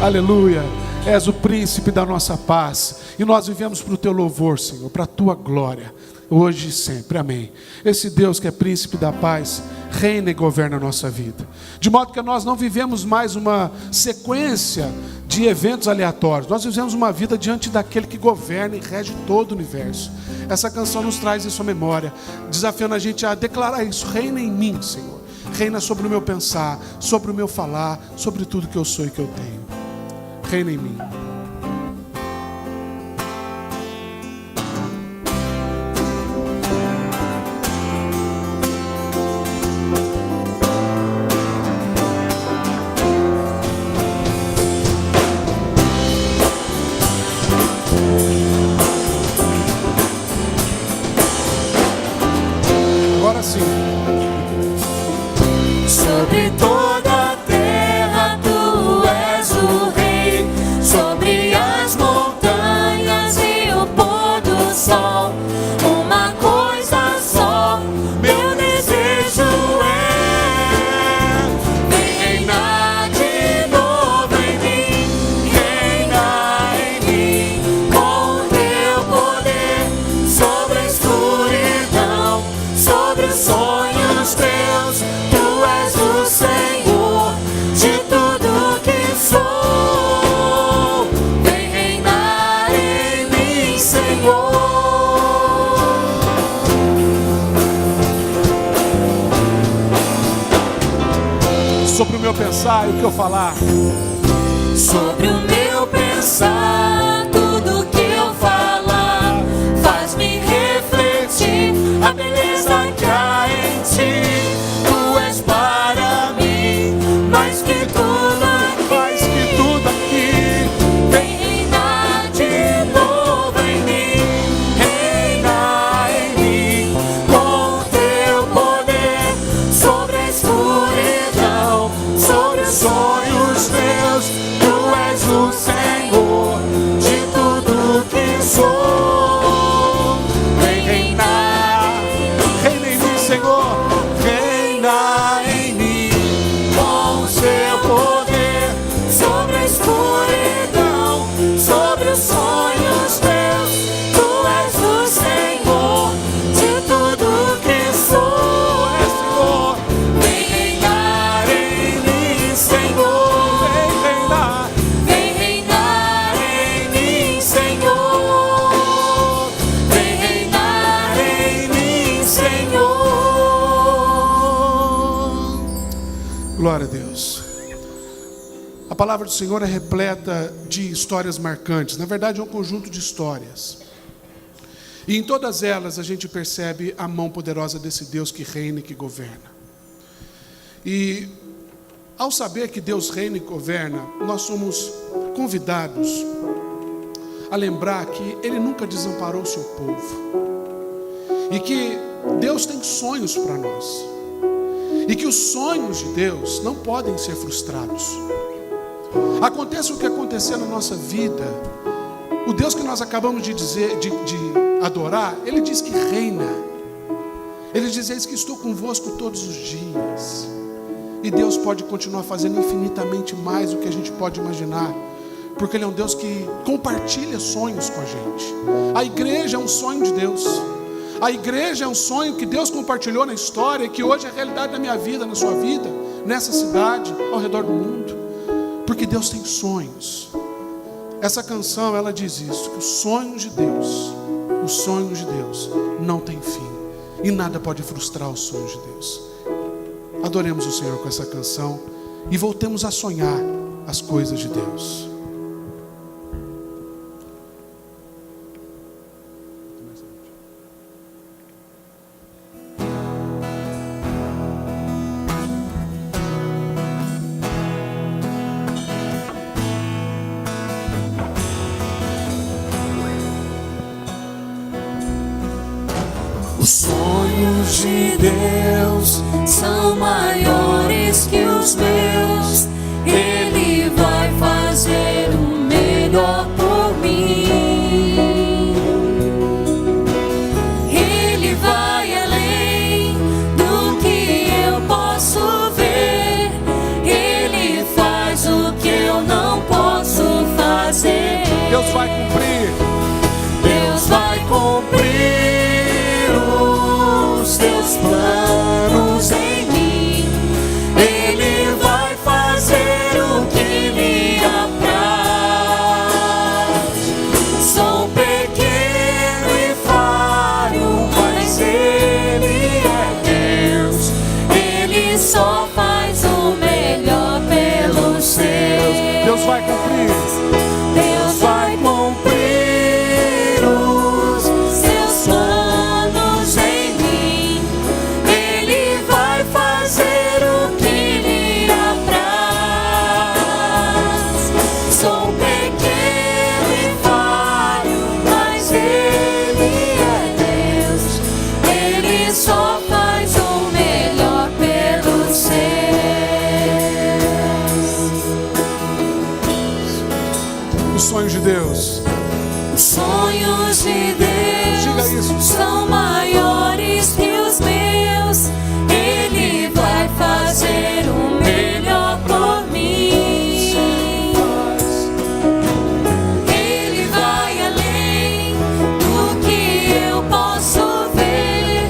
Aleluia. És o príncipe da nossa paz. E nós vivemos para o teu louvor, Senhor, para a tua glória, hoje e sempre. Amém. Esse Deus que é príncipe da paz, reina e governa a nossa vida. De modo que nós não vivemos mais uma sequência de eventos aleatórios. Nós vivemos uma vida diante daquele que governa e rege todo o universo. Essa canção nos traz isso à memória, desafiando a gente a declarar isso. Reina em mim, Senhor. Reina sobre o meu pensar, sobre o meu falar, sobre tudo que eu sou e que eu tenho. Reina em mim. Agora sim. Sobre toda a terra tu és o rei, sobre as montanhas e o pôr do sol. Uma coisa só, meu desejo é: vem reinar de novo em mim, reinar em mim, com o teu poder, sobre a escuridão, sobre os sonhos teus. Tu és o Senhor de tudo que sou. Vem reinar em mim, Senhor. Sobre o meu pensar e o que eu falar. Sobre o meu pensar, tudo que eu falar, faz-me refletir a beleza que há em ti. Tu és para mim mais que tudo aqui. Vem reinar de novo em mim, reinar em mim, com o teu poder, sobre a escuridão, sobre os sonhos teus. Tu és o Senhor de tudo que sou. Vem reinar, Reina em mim, Senhor. reinar em mim, com o seu poder, sobre a escuridão, sobre os sonhos teus. Tu és o Senhor de tudo que sou. É, Senhor. Vem reinar em mim, Senhor. Vem reinar. Vem reinar em mim, Senhor. Vem reinar em mim, Senhor. Glória a Deus. A palavra do Senhor é repleta de histórias marcantes. Na verdade, é um conjunto de histórias. E em todas elas a gente percebe a mão poderosa desse Deus que reina e que governa. E ao saber que Deus reina e governa, nós somos convidados a lembrar que Ele nunca desamparou o seu povo. E que Deus tem sonhos para nós. E que os sonhos de Deus não podem ser frustrados. Aconteça o que acontecer na nossa vida, o Deus que nós acabamos de adorar, Ele diz que reina. Ele diz: eis que estou convosco todos os dias. E Deus pode continuar fazendo infinitamente mais do que a gente pode imaginar, porque Ele é um Deus que compartilha sonhos com a gente. A igreja é um sonho de Deus. A igreja é um sonho que Deus compartilhou na história, que hoje é a realidade da minha vida, na sua vida, nessa cidade, ao redor do mundo. Porque Deus tem sonhos. Essa canção, ela diz isso, que os sonhos de Deus não têm fim. E nada pode frustrar os sonhos de Deus. Adoremos o Senhor com essa canção e voltemos a sonhar as coisas de Deus. Os sonhos de Deus são maiores que os meus. Ele vai fazer o melhor por mim. Ele vai além do que eu posso ver. Ele faz o que eu não posso vai cumprir. Deus vai cumprir os seus planos em mim. Ele vai fazer o que lhe apraz. Sou pequeno e falho, mas Ele é Deus. Ele só faz o melhor pelos seus. Os sonhos de Deus. Os sonhos de Deus Diga isso. são maiores que os meus. Ele vai fazer o melhor por mim. Ele vai além do que eu posso ver.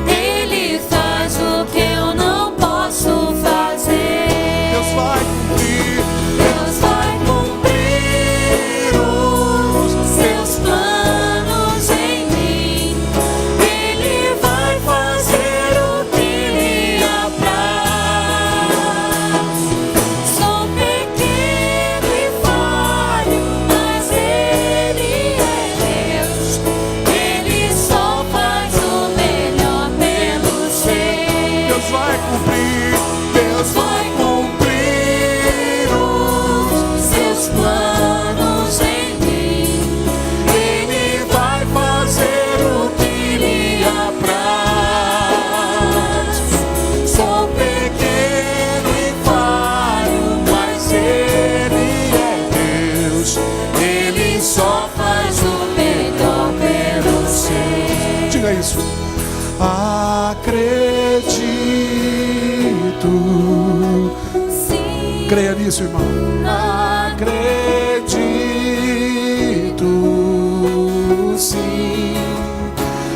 Ele faz o que eu não posso fazer. Deus vai cumprir. Deus vai cumprir os seus planos em mim. Ele vai fazer o que lhe apraz. Sou pequeno e falho, mas Ele é Deus. Ele só faz o melhor pelos seus. Deus vai cumprir. Deus vai Cumprir os seus planos em mim. Ele vai fazer o que lhe apraz. Sou pequeno e falho, mas Ele é Deus. Ele só faz o melhor pelos seus. Diga isso. Acredito. Sim. Creia nisso, irmão. Acredito, sim.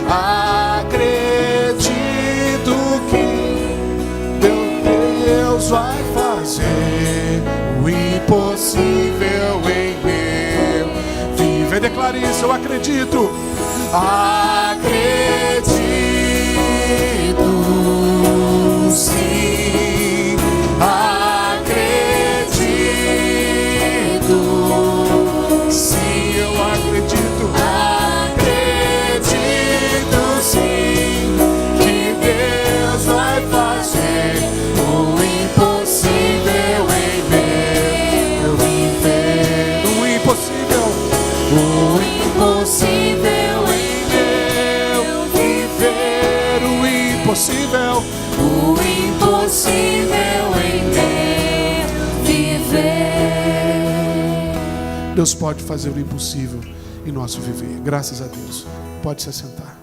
Acredito que Deus vai fazer o impossível em meu viver. Declare isso, eu acredito. Acredito, sim. Acredito, sim, eu acredito. Acredito, sim, que Deus vai fazer o impossível em meu viver. O impossível em meu viver. O impossível. O impossível em meu viver. Deus pode fazer o impossível em nosso viver. Graças a Deus. Pode se assentar.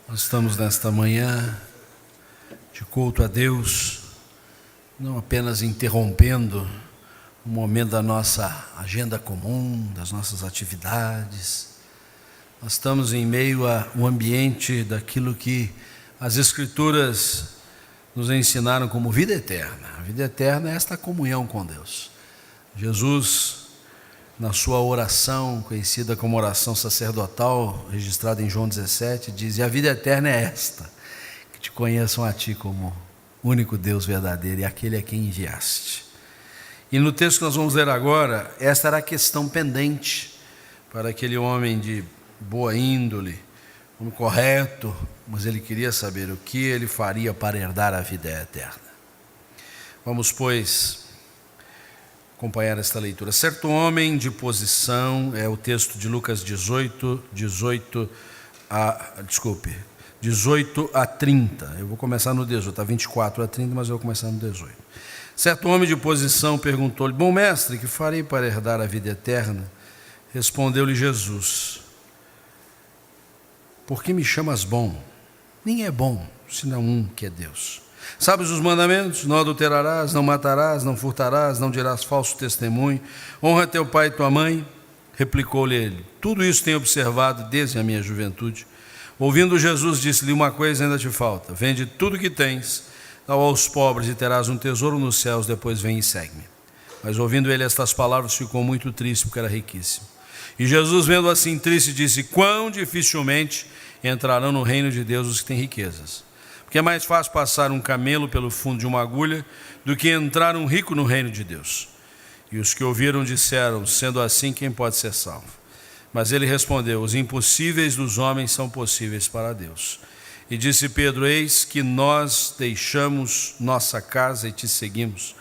Nós estamos nesta manhã de culto a Deus, não apenas interrompendo o momento da nossa agenda comum, das nossas atividades. Nós estamos em meio a um ambiente daquilo que as Escrituras nos ensinaram como vida eterna. A vida eterna é esta comunhão com Deus. Jesus, na sua oração, conhecida como oração sacerdotal, registrada em João 17, diz: e a vida eterna é esta, que te conheçam a ti como único Deus verdadeiro e aquele a quem enviaste. E no texto que nós vamos ler agora, esta era a questão pendente para aquele homem de boa índole, homem correto, mas ele queria saber o que ele faria para herdar a vida eterna. Vamos, pois, acompanhar esta leitura. Certo homem de posição, é o texto de Lucas 18 a 30. Eu vou começar no 18, está 24 a 30, mas eu vou começar no 18. Certo homem de posição perguntou-lhe: bom mestre, que farei para herdar a vida eterna? Respondeu-lhe Jesus: por que me chamas bom? Nem é bom, senão um, que é Deus. Sabes os mandamentos? Não adulterarás, não matarás, não furtarás, não dirás falso testemunho, honra teu pai e tua mãe. Replicou-lhe ele: tudo isso tenho observado desde a minha juventude. Ouvindo Jesus, disse-lhe: uma coisa ainda te falta, vende tudo que tens, dá aos pobres e terás um tesouro nos céus, depois vem e segue-me. Mas ouvindo ele estas palavras, ficou muito triste, porque era riquíssimo. E Jesus, vendo assim triste, disse: quão dificilmente entrarão no reino de Deus os que têm riquezas. Porque é mais fácil passar um camelo pelo fundo de uma agulha do que entrar um rico no reino de Deus. E os que ouviram disseram: sendo assim, quem pode ser salvo? Mas ele respondeu: os impossíveis dos homens são possíveis para Deus. E disse Pedro: eis que nós deixamos nossa casa e te seguimos.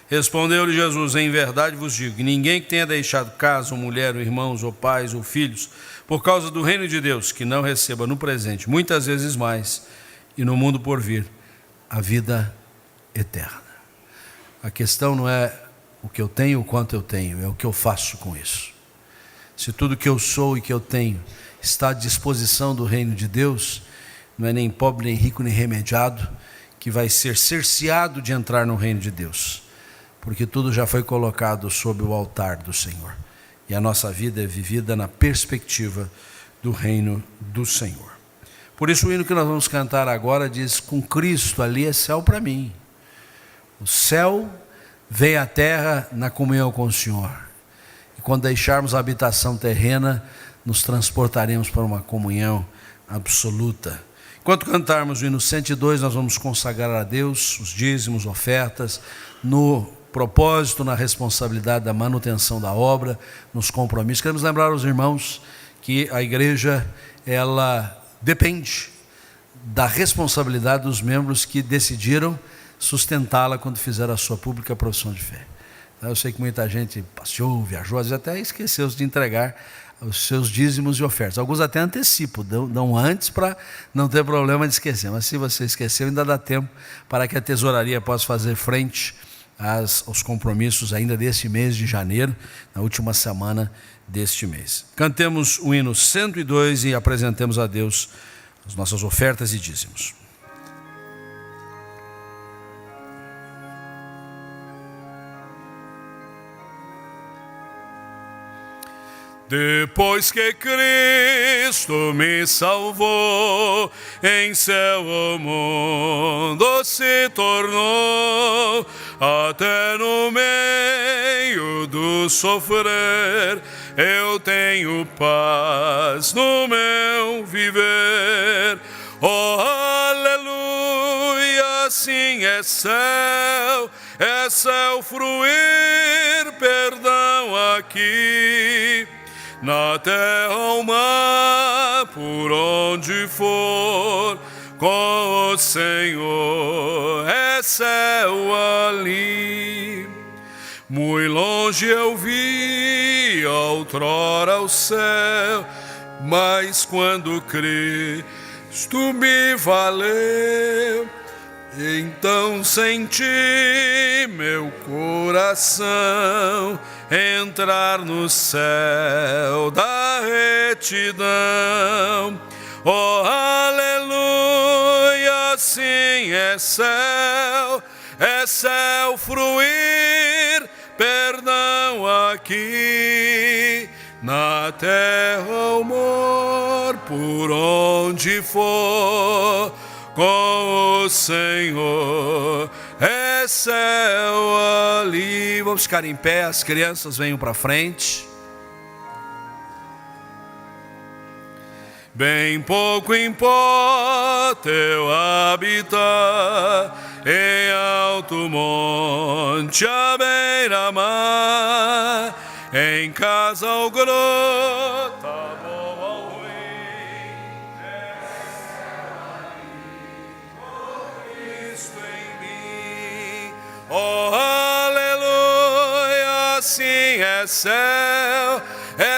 Respondeu-lhe Jesus: em verdade vos digo, que ninguém que tenha deixado casa, ou mulher, ou irmãos, ou pais, ou filhos, por causa do reino de Deus, que não receba no presente, muitas vezes mais, e no mundo por vir, a vida eterna. A questão não é o que eu tenho, o quanto eu tenho, é o que eu faço com isso. Se tudo que eu sou e que eu tenho está à disposição do reino de Deus, não é nem pobre, nem rico, nem remediado que vai ser cerceado de entrar no reino de Deus, porque tudo já foi colocado sob o altar do Senhor, e a nossa vida é vivida na perspectiva do reino do Senhor. Por isso o hino que nós vamos cantar agora diz: com Cristo ali é céu para mim. O céu vem à terra na comunhão com o Senhor, e quando deixarmos a habitação terrena, nos transportaremos para uma comunhão absoluta. Enquanto cantarmos o hino 102, nós vamos consagrar a Deus os dízimos, ofertas, no propósito, na responsabilidade da manutenção da obra, nos compromissos. Queremos lembrar aos irmãos que a igreja, ela depende da responsabilidade dos membros que decidiram sustentá-la quando fizeram a sua pública profissão de fé. Eu sei que muita gente passeou, viajou, às vezes até esqueceu de entregar os seus dízimos e ofertas. Alguns até antecipam, dão antes para não ter problema de esquecer. Mas se você esqueceu, ainda dá tempo para que a tesouraria possa fazer frente aos compromissos ainda deste mês de janeiro, na última semana deste mês. Cantemos o hino 102 e apresentemos a Deus as nossas ofertas e dízimos. Depois que Cristo me salvou, em céu o mundo se tornou, até no meio do sofrer, eu tenho paz no meu viver. Oh, aleluia, assim é céu fruir perdão aqui. Na terra ou mar, por onde for, com o Senhor é céu ali. Muito longe eu vi outrora o céu, mas quando Cristo me valeu, então senti meu coração entrar no céu da retidão. Oh, aleluia, assim é céu fruir perdão aqui. Na terra ou mar, por onde for, com o Senhor é céu ali. Vamos ficar em pé, as crianças venham para frente. Bem pouco importa eu habitar em alto monte à beira-mar, em casa ou grota, boa ou ruim, é céu ali, oh Cristo em mim. Oh, aleluia, assim é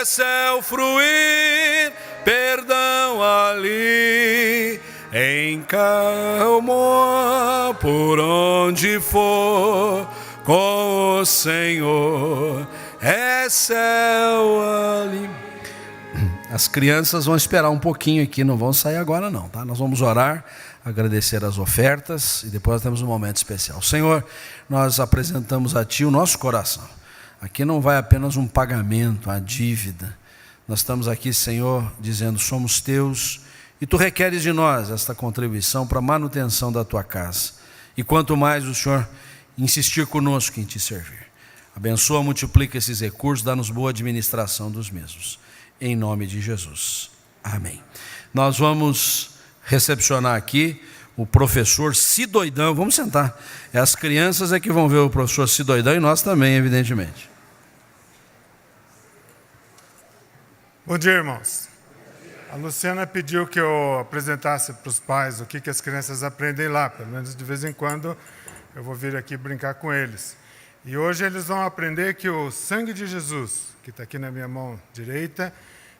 céu fruir perdão ali, em calma por onde for, com o Senhor é céu ali. As crianças vão esperar um pouquinho aqui, não vão sair agora não, tá? Nós vamos orar, agradecer as ofertas e depois nós temos um momento especial. Senhor, nós apresentamos a Ti o nosso coração. Aqui não vai apenas um pagamento, a dívida. Nós estamos aqui, Senhor, dizendo: somos Teus e Tu requeres de nós esta contribuição para a manutenção da Tua casa. E quanto mais o Senhor insistir conosco em Te servir. Abençoa, multiplica esses recursos, dá-nos boa administração dos mesmos. Em nome de Jesus. Amém. nós vamos recepcionar aqui o professor Cidoidão. Vamos sentar. As crianças é que vão ver o professor Cidoidão e nós também, evidentemente. Bom dia, irmãos. A Luciana pediu que eu apresentasse para os pais o que as crianças aprendem lá. Pelo menos de vez em quando eu vou vir aqui brincar com eles. E hoje eles vão aprender que o sangue de Jesus, que está aqui na minha mão direita,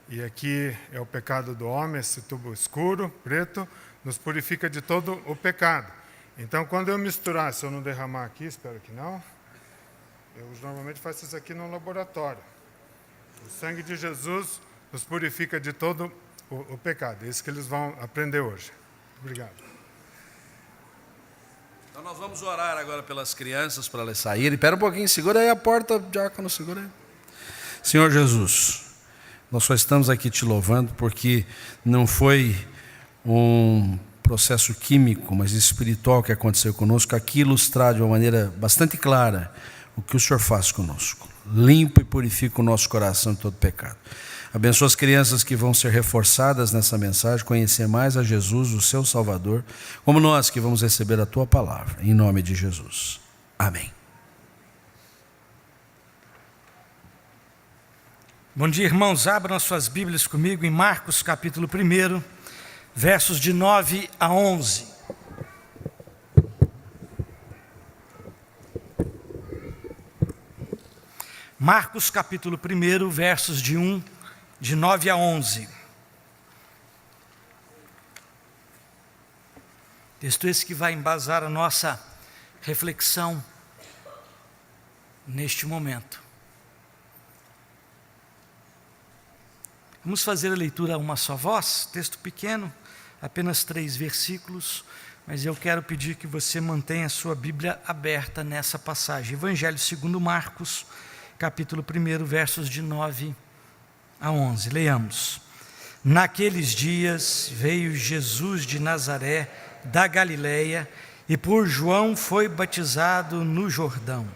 e aqui é o pecado do homem, esse tubo escuro, preto, nos purifica de todo o pecado. Então, quando eu misturar, se eu não derramar aqui, espero que não, eu normalmente faço isso aqui no laboratório. O sangue de Jesus nos purifica de todo o pecado. É isso que eles vão aprender hoje. Obrigado. Então nós vamos orar agora pelas crianças para elas saírem. Espera um pouquinho, segura aí a porta, diácono, segura aí. Senhor Jesus, nós só estamos aqui te louvando porque não foi um processo químico, mas espiritual que aconteceu conosco. Aqui ilustrar de uma maneira bastante clara o que o Senhor faz conosco. Limpa e purifica o nosso coração de todo pecado. Abençoa as crianças que vão ser reforçadas nessa mensagem, conhecer mais a Jesus, o seu Salvador, como nós que vamos receber a tua palavra, em nome de Jesus. Amém. Bom dia, irmãos. Abram as suas Bíblias comigo em Marcos capítulo 1, versos de 9 a 11. Marcos capítulo 1, versos de 9 a 11. Texto esse que vai embasar a nossa reflexão neste momento. Vamos fazer a leitura a uma só voz, texto pequeno, apenas 3 versículos, mas eu quero pedir que você mantenha a sua Bíblia aberta nessa passagem. Evangelho segundo Marcos, capítulo 1, versos de 9 a 11. Leiamos. Naqueles dias veio Jesus de Nazaré, da Galileia, e por João foi batizado no Jordão.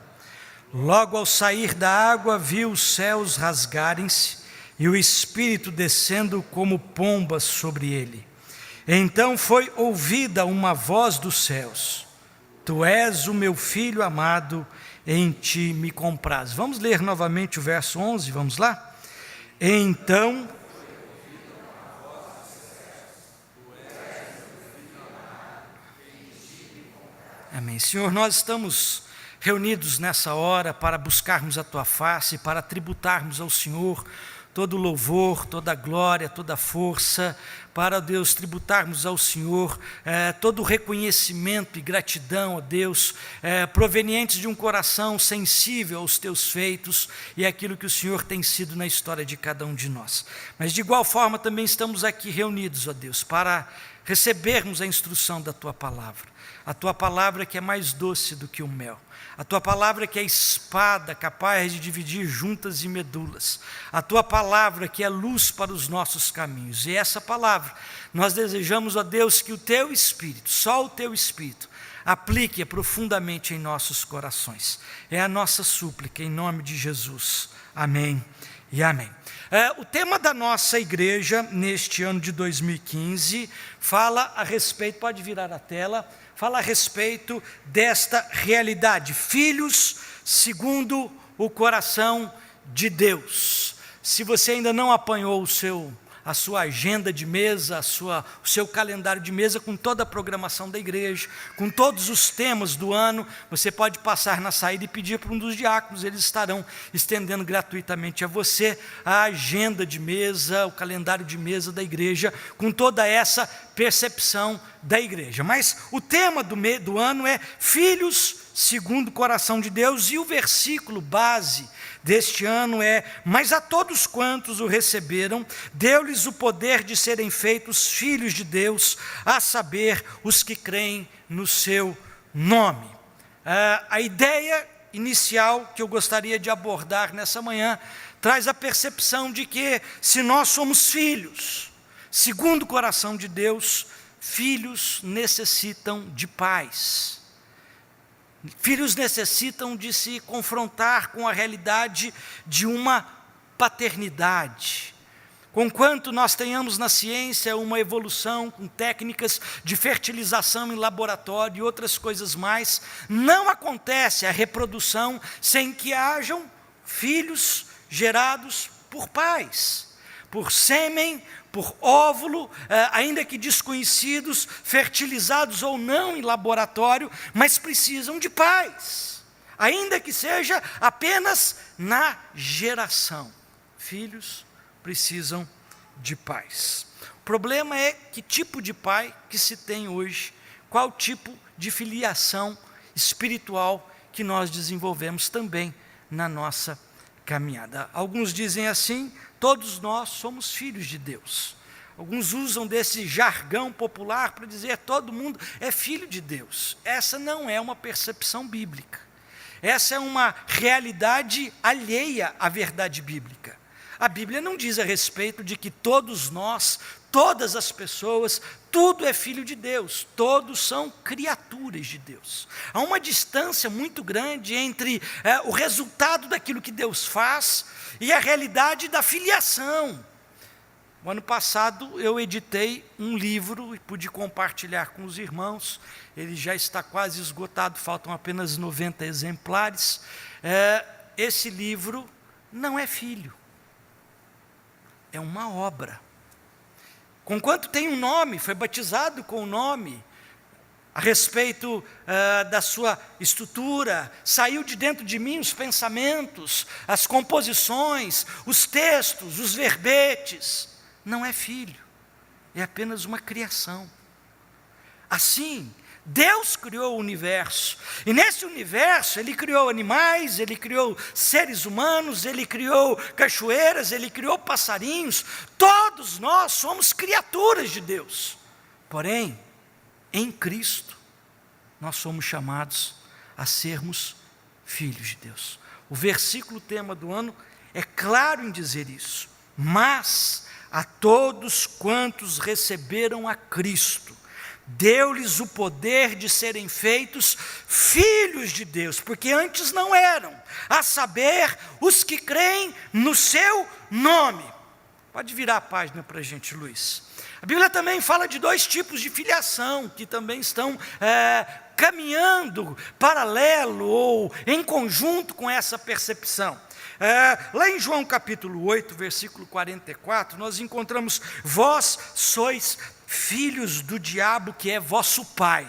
Logo ao sair da água, viu os céus rasgarem-se, e o Espírito descendo como pomba sobre ele. Então foi ouvida uma voz dos céus: Tu és o meu Filho amado, em ti me compraz. Vamos ler novamente o verso 11, vamos lá? Então... Amém. Senhor, nós estamos reunidos nessa hora para buscarmos a Tua face, para tributarmos ao Senhor todo louvor, toda glória, toda força, para, Deus, tributarmos ao Senhor todo reconhecimento e gratidão, ó Deus, provenientes de um coração sensível aos Teus feitos e aquilo que o Senhor tem sido na história de cada um de nós. Mas de igual forma também estamos aqui reunidos, ó Deus, para recebermos a instrução da Tua palavra. A Tua palavra que é mais doce do que o mel. A Tua palavra que é espada capaz de dividir juntas e medulas. A Tua palavra que é luz para os nossos caminhos. E essa palavra, nós desejamos, ó Deus, que o Teu Espírito, só o Teu Espírito, aplique-a profundamente em nossos corações. É a nossa súplica, em nome de Jesus. Amém e amém. O tema da nossa igreja, neste ano de 2015, fala a respeito, pode virar a tela, fala a respeito desta realidade, filhos segundo o coração de Deus. Se você ainda não apanhou a sua agenda de mesa, o seu calendário de mesa com toda a programação da igreja, com todos os temas do ano, você pode passar na saída e pedir para um dos diáconos, eles estarão estendendo gratuitamente a você a agenda de mesa, o calendário de mesa da igreja, com toda essa percepção da igreja. Mas o tema do ano é filhos segundo o coração de Deus, e o versículo base deste ano é: mas a todos quantos o receberam, deu-lhes o poder de serem feitos filhos de Deus, a saber, os que creem no seu nome. A ideia inicial que eu gostaria de abordar nessa manhã traz a percepção de que, se nós somos filhos segundo o coração de Deus, filhos necessitam de pais. Filhos necessitam de se confrontar com a realidade de uma paternidade. Conquanto nós tenhamos na ciência uma evolução com técnicas de fertilização em laboratório e outras coisas mais, não acontece a reprodução sem que hajam filhos gerados por pais, por sêmen, por óvulo, ainda que desconhecidos, fertilizados ou não em laboratório, mas precisam de pais, ainda que seja apenas na geração. Filhos precisam de pais. O problema é que tipo de pai que se tem hoje, qual tipo de filiação espiritual que nós desenvolvemos também na nossa caminhada. Alguns dizem assim: todos nós somos filhos de Deus. Alguns usam desse jargão popular para dizer todo mundo é filho de Deus. Essa não é uma percepção bíblica. Essa é uma realidade alheia à verdade bíblica. A Bíblia não diz a respeito de que todos nós, todas as pessoas, tudo é filho de Deus, todos são criaturas de Deus. Há uma distância muito grande entre o resultado daquilo que Deus faz e a realidade da filiação. O ano passado eu editei um livro e pude compartilhar com os irmãos. Ele já está quase esgotado, faltam apenas 90 exemplares. Esse livro não é filho, é uma obra. Conquanto tem um nome, foi batizado com o nome, a respeito da sua estrutura, saiu de dentro de mim os pensamentos, as composições, os textos, os verbetes. Não é filho, é apenas uma criação. Assim, Deus criou o universo, e nesse universo Ele criou animais, Ele criou seres humanos, Ele criou cachoeiras, Ele criou passarinhos. Todos nós somos criaturas de Deus. Porém, em Cristo, nós somos chamados a sermos filhos de Deus. O versículo tema do ano é claro em dizer isso. Mas a todos quantos receberam a Cristo, deu-lhes o poder de serem feitos filhos de Deus, porque antes não eram, a saber, os que creem no seu nome. Pode virar a página para a gente, Luiz. A Bíblia também fala de dois tipos de filiação, que também estão caminhando paralelo ou em conjunto com essa percepção. Lá em João capítulo 8, versículo 44, nós encontramos: vós sois filhos do diabo, que é vosso pai,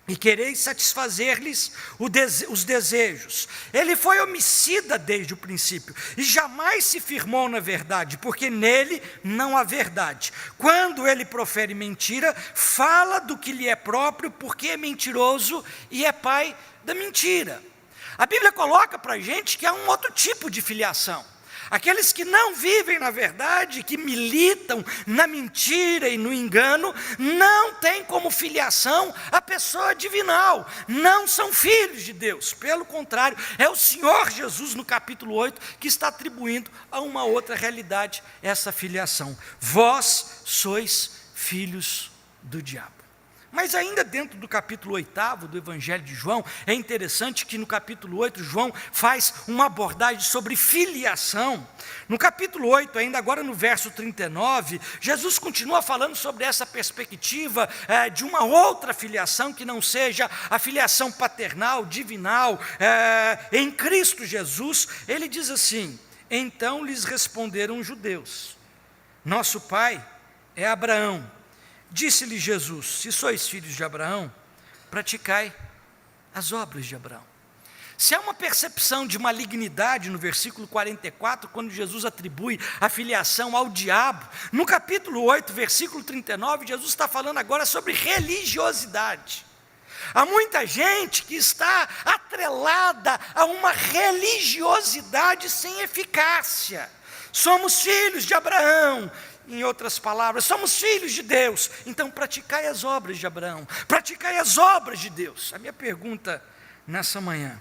e quereis satisfazer-lhes os desejos. Ele foi homicida desde o princípio, e jamais se firmou na verdade, porque nele não há verdade. Quando ele profere mentira, fala do que lhe é próprio, porque é mentiroso e é pai da mentira. A Bíblia coloca para a gente que há um outro tipo de filiação. Aqueles que não vivem na verdade, que militam na mentira e no engano, não têm como filiação a pessoa divinal, não são filhos de Deus. Pelo contrário, é o Senhor Jesus, no capítulo 8, que está atribuindo a uma outra realidade essa filiação. Vós sois filhos do diabo. Mas ainda dentro do capítulo 8 do Evangelho de João, é interessante que no capítulo 8, João faz uma abordagem sobre filiação. No capítulo 8, ainda agora no verso 39, Jesus continua falando sobre essa perspectiva de uma outra filiação, que não seja a filiação paternal, divinal, em Cristo Jesus. Ele diz assim: então lhes responderam os judeus: nosso pai é Abraão. Disse-lhe Jesus: se sois filhos de Abraão, praticai as obras de Abraão. Se há uma percepção de malignidade no versículo 44, quando Jesus atribui a filiação ao diabo, no capítulo 8, versículo 39, Jesus está falando agora sobre religiosidade. Há muita gente que está atrelada a uma religiosidade sem eficácia. Somos filhos de Abraão. Em outras palavras, somos filhos de Deus, então praticai as obras de Abraão, praticai as obras de Deus. A minha pergunta nessa manhã: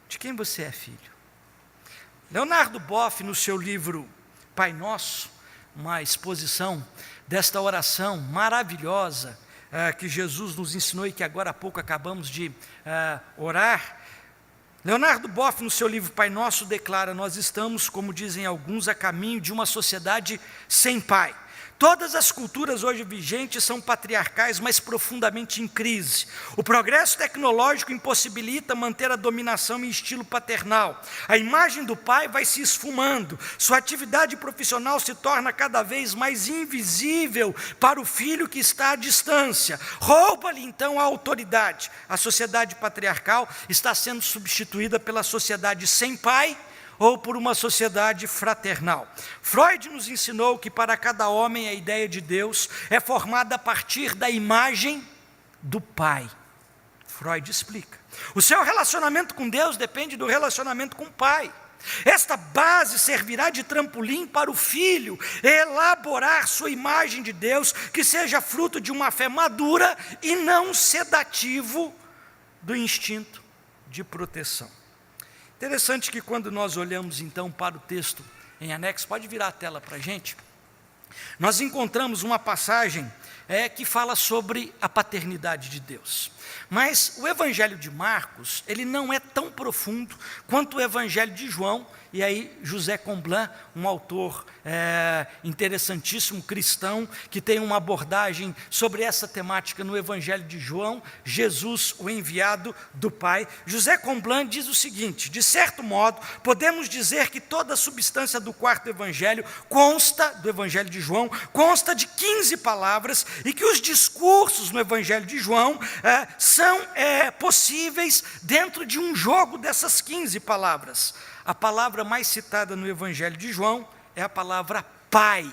de quem você é filho? Leonardo Boff, no seu livro Pai Nosso, uma exposição desta oração maravilhosa que Jesus nos ensinou e que agora há pouco acabamos de orar, Leonardo Boff, no seu livro Pai Nosso, declara: nós estamos, como dizem alguns, a caminho de uma sociedade sem pai. Todas as culturas hoje vigentes são patriarcais, mas profundamente em crise. O progresso tecnológico impossibilita manter a dominação em estilo paternal. A imagem do pai vai se esfumando. Sua atividade profissional se torna cada vez mais invisível para o filho que está à distância. Rouba-lhe então a autoridade. A sociedade patriarcal está sendo substituída pela sociedade sem pai, ou por uma sociedade fraternal. Freud nos ensinou que para cada homem a ideia de Deus é formada a partir da imagem do pai. Freud explica. O seu relacionamento com Deus depende do relacionamento com o pai. Esta base servirá de trampolim para o filho elaborar sua imagem de Deus, que seja fruto de uma fé madura e não sedativo do instinto de proteção. Interessante que quando nós olhamos então para o texto em anexo, pode virar a tela para a gente, nós encontramos uma passagem que fala sobre a paternidade de Deus. Mas o Evangelho de Marcos, ele não é tão profundo quanto o Evangelho de João. E aí José Comblan, um autor interessantíssimo, cristão, que tem uma abordagem sobre essa temática no Evangelho de João, Jesus, o enviado do Pai. José Comblan diz o seguinte: de certo modo, podemos dizer que toda a substância do quarto Evangelho do Evangelho de João, consta de 15 palavras, e que os discursos no Evangelho de João são possíveis dentro de um jogo dessas 15 palavras. A palavra mais citada no Evangelho de João é a palavra pai,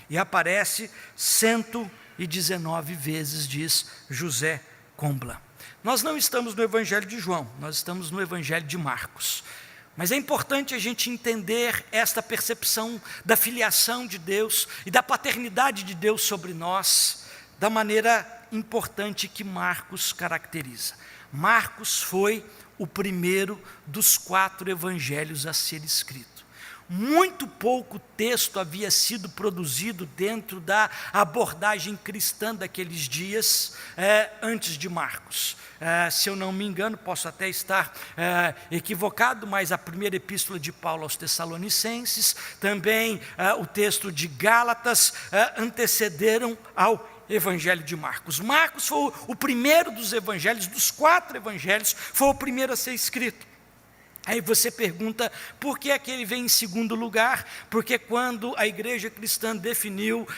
e aparece 119 vezes, diz José Comblan. Nós não estamos no Evangelho de João, nós estamos no Evangelho de Marcos. Mas é importante a gente entender esta percepção da filiação de Deus e da paternidade de Deus sobre nós, da maneira importante que Marcos caracteriza. Marcos foi o primeiro dos 4 evangelhos a ser escrito. Muito pouco texto havia sido produzido dentro da abordagem cristã daqueles dias, antes de Marcos. Se eu não me engano, posso até estar equivocado, mas a primeira epístola de Paulo aos Tessalonicenses, também o texto de Gálatas, antecederam ao Evangelho de Marcos. Marcos foi o primeiro dos evangelhos, dos 4 evangelhos, foi o primeiro a ser escrito. Aí você pergunta, por que é que ele vem em segundo lugar? Porque quando a igreja cristã definiu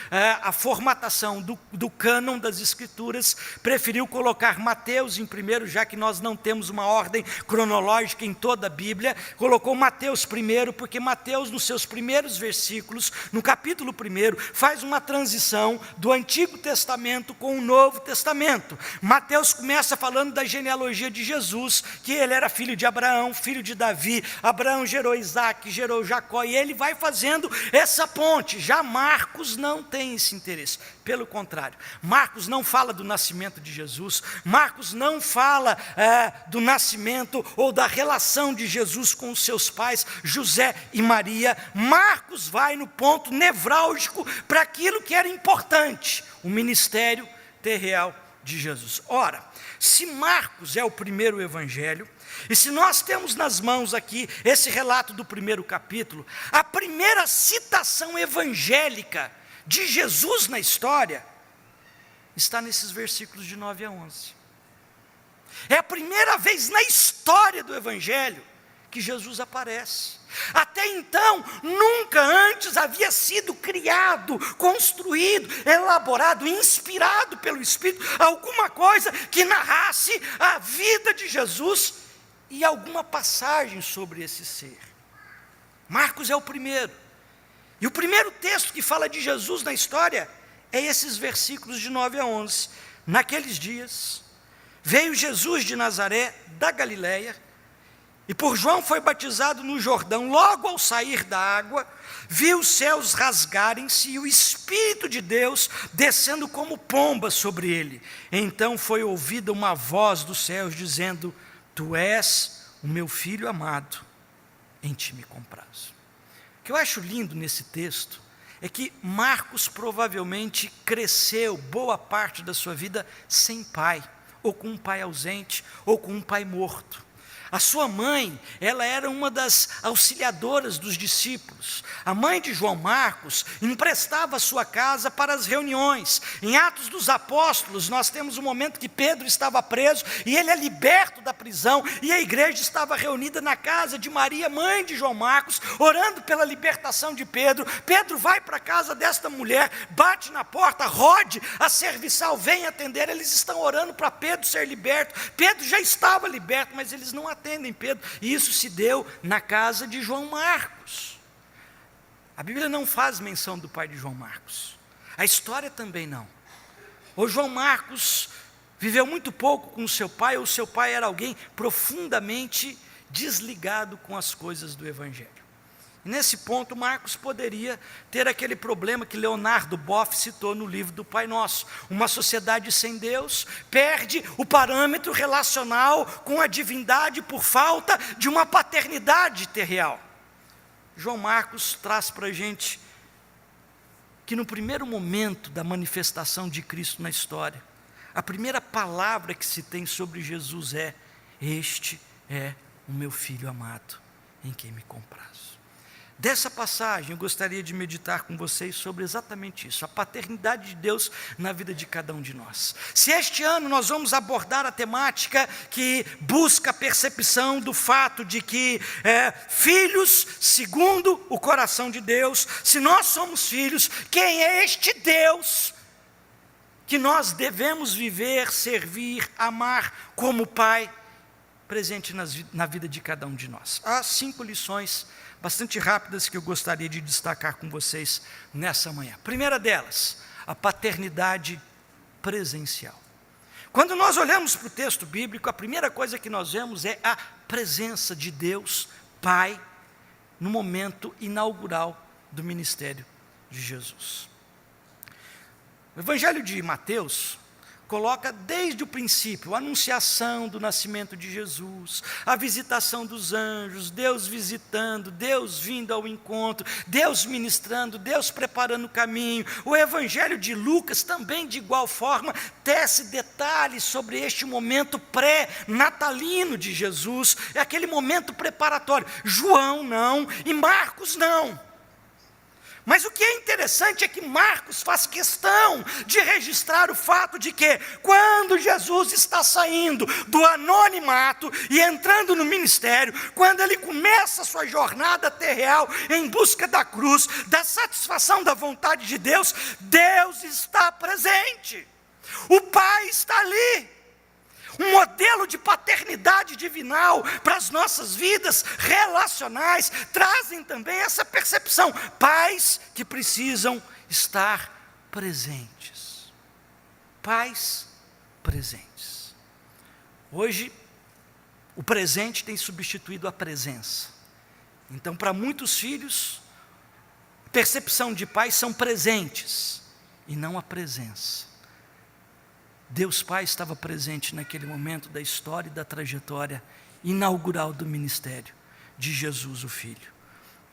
a formatação do cânon das escrituras, preferiu colocar Mateus em primeiro, já que nós não temos uma ordem cronológica em toda a Bíblia, colocou Mateus primeiro, porque Mateus, nos seus primeiros versículos, no capítulo 1, faz uma transição do Antigo Testamento com o Novo Testamento. Mateus começa falando da genealogia de Jesus, que ele era filho de Abraão, filho de Davi. Abraão gerou Isaac, gerou Jacó, e ele vai fazendo essa ponte. Já Marcos não tem esse interesse, pelo contrário, Marcos não fala do nascimento de Jesus, Marcos não fala do nascimento ou da relação de Jesus com os seus pais, José e Maria. Marcos vai no ponto nevrálgico para aquilo que era importante, o ministério terreal de Jesus. Ora, se Marcos é o primeiro evangelho, e se nós temos nas mãos aqui esse relato do primeiro capítulo, a primeira citação evangélica de Jesus na história está nesses versículos de 9 a 11. É a primeira vez na história do evangelho que Jesus aparece. Até então, nunca antes havia sido criado, construído, elaborado, inspirado pelo Espírito, alguma coisa que narrasse a vida de Jesus e alguma passagem sobre esse ser. Marcos é o primeiro. E o primeiro texto que fala de Jesus na história é esses versículos de 9 a 11. Naqueles dias, veio Jesus de Nazaré, da Galileia, e por João foi batizado no Jordão. Logo ao sair da água, viu os céus rasgarem-se e o Espírito de Deus descendo como pomba sobre ele. Então foi ouvida uma voz dos céus dizendo: Tu és o meu filho amado, em ti me comprazo. O que eu acho lindo nesse texto é que Marcos provavelmente cresceu boa parte da sua vida sem pai, ou com um pai ausente, ou com um pai morto. A sua mãe, ela era uma das auxiliadoras dos discípulos. A mãe de João Marcos emprestava a sua casa para as reuniões. Em Atos dos Apóstolos, nós temos um momento que Pedro estava preso e ele é liberto da prisão, e a igreja estava reunida na casa de Maria, mãe de João Marcos, orando pela libertação de Pedro. Pedro vai para a casa desta mulher, bate na porta, Rode, a serviçal, vem atender. Eles estão orando para Pedro ser liberto. Pedro já estava liberto, mas eles não atendem Pedro, e isso se deu na casa de João Marcos. A Bíblia não faz menção do pai de João Marcos, a história também não. O João Marcos viveu muito pouco com o seu pai, ou seu pai era alguém profundamente desligado com as coisas do Evangelho. E nesse ponto, Marcos poderia ter aquele problema que Leonardo Boff citou no livro do Pai Nosso. Uma sociedade sem Deus perde o parâmetro relacional com a divindade por falta de uma paternidade real. João Marcos traz para a gente que no primeiro momento da manifestação de Cristo na história, a primeira palavra que se tem sobre Jesus é: este é o meu filho amado, em quem me comprazo. Dessa passagem eu gostaria de meditar com vocês sobre exatamente isso, a paternidade de Deus na vida de cada um de nós. Se este ano nós vamos abordar a temática que busca a percepção do fato de que filhos segundo o coração de Deus, se nós somos filhos, quem é este Deus que nós devemos viver, servir, amar como Pai, presente na vida de cada um de nós? Há 5 lições bastante rápidas que eu gostaria de destacar com vocês nessa manhã. Primeira delas, a paternidade presencial. Quando nós olhamos para o texto bíblico, a primeira coisa que nós vemos é a presença de Deus Pai no momento inaugural do ministério de Jesus. O Evangelho de Mateus coloca desde o princípio a anunciação do nascimento de Jesus, a visitação dos anjos, Deus visitando, Deus vindo ao encontro, Deus ministrando, Deus preparando o caminho. O Evangelho de Lucas também, de igual forma, tece detalhes sobre este momento pré-natalino de Jesus, é aquele momento preparatório. João não e Marcos não. Mas o que é interessante é que Marcos faz questão de registrar o fato de que, quando Jesus está saindo do anonimato e entrando no ministério, quando ele começa a sua jornada terreal em busca da cruz, da satisfação da vontade de Deus, Deus está presente, o Pai está ali. Um modelo de paternidade divinal para as nossas vidas relacionais trazem também essa percepção. Pais que precisam estar presentes. Pais presentes. Hoje, o presente tem substituído a presença. Então, para muitos filhos, a percepção de pais são presentes e não a presença. Deus Pai estava presente naquele momento da história e da trajetória inaugural do ministério de Jesus, o Filho.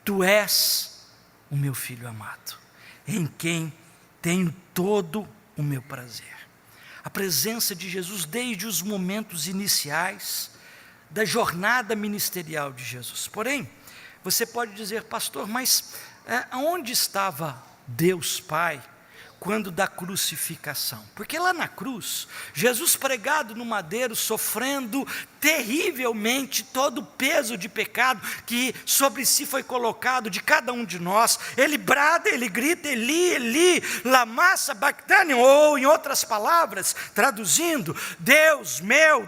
Tu és o meu Filho amado, em quem tenho todo o meu prazer. A presença de Jesus desde os momentos iniciais da jornada ministerial de Jesus. Porém, você pode dizer: pastor, mas aonde estava Deus Pai quando da crucificação? Porque lá na cruz, Jesus pregado no madeiro, sofrendo terrivelmente todo o peso de pecado que sobre si foi colocado de cada um de nós, ele brada, ele grita: Eli, Eli, lama sabachthani, ou em outras palavras, traduzindo: Deus meu,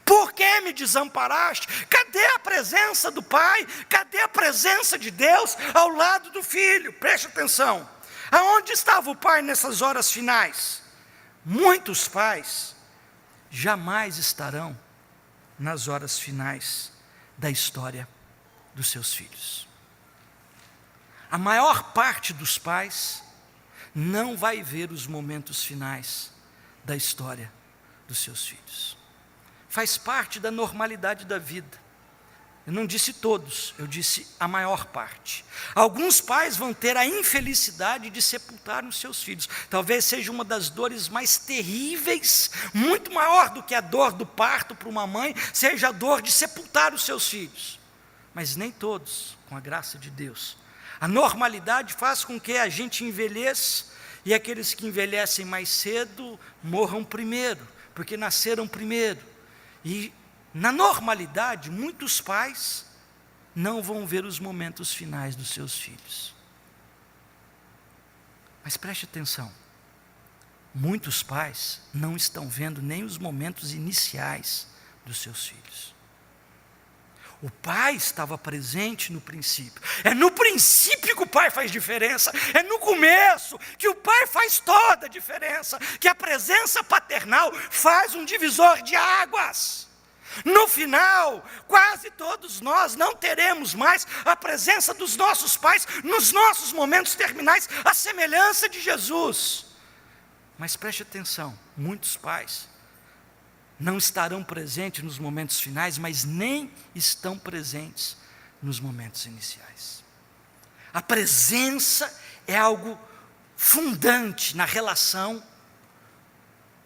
por que me desamparaste? Cadê a presença do Pai? Cadê a presença de Deus ao lado do Filho? Preste atenção. Aonde estava o pai nessas horas finais? Muitos pais jamais estarão nas horas finais da história dos seus filhos. A maior parte dos pais não vai ver os momentos finais da história dos seus filhos. Faz parte da normalidade da vida. Eu não disse todos, eu disse a maior parte. Alguns pais vão ter a infelicidade de sepultar os seus filhos. Talvez seja uma das dores mais terríveis, muito maior do que a dor do parto para uma mãe, seja a dor de sepultar os seus filhos. Mas nem todos, com a graça de Deus. A normalidade faz com que a gente envelheça, e aqueles que envelhecem mais cedo morram primeiro, porque nasceram primeiro. E na normalidade, muitos pais não vão ver os momentos finais dos seus filhos. Mas preste atenção, muitos pais não estão vendo nem os momentos iniciais dos seus filhos. O pai estava presente no princípio. É no princípio que o pai faz diferença. É no começo que o pai faz toda a diferença. Que a presença paternal faz um divisor de águas. No final, quase todos nós não teremos mais a presença dos nossos pais nos nossos momentos terminais, a semelhança de Jesus. Mas preste atenção, muitos pais não estarão presentes nos momentos finais, mas nem estão presentes nos momentos iniciais. A presença é algo fundante na relação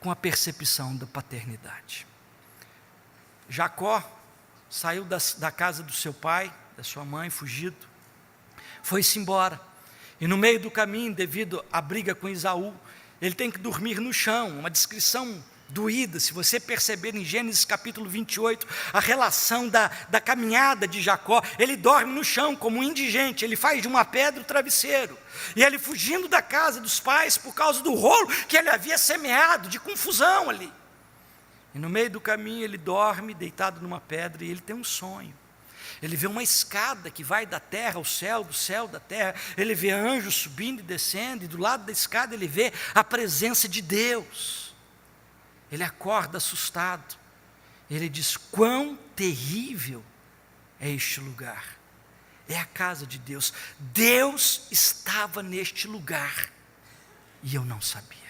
com a percepção da paternidade. Jacó saiu da casa do seu pai, da sua mãe, fugido, foi-se embora, e no meio do caminho, devido à briga com Esaú, ele tem que dormir no chão, uma descrição doída. Se você perceber em Gênesis capítulo 28, a relação da caminhada de Jacó, ele dorme no chão como um indigente, ele faz de uma pedra o travesseiro, e ele fugindo da casa dos pais por causa do rolo que ele havia semeado, de confusão ali, e no meio do caminho ele dorme deitado numa pedra, e ele tem um sonho. Ele vê uma escada que vai da terra ao céu, do céu da terra. Ele vê anjos subindo e descendo, e do lado da escada ele vê a presença de Deus. Ele acorda assustado. Ele diz: quão terrível é este lugar. É a casa de Deus. Deus estava neste lugar e eu não sabia.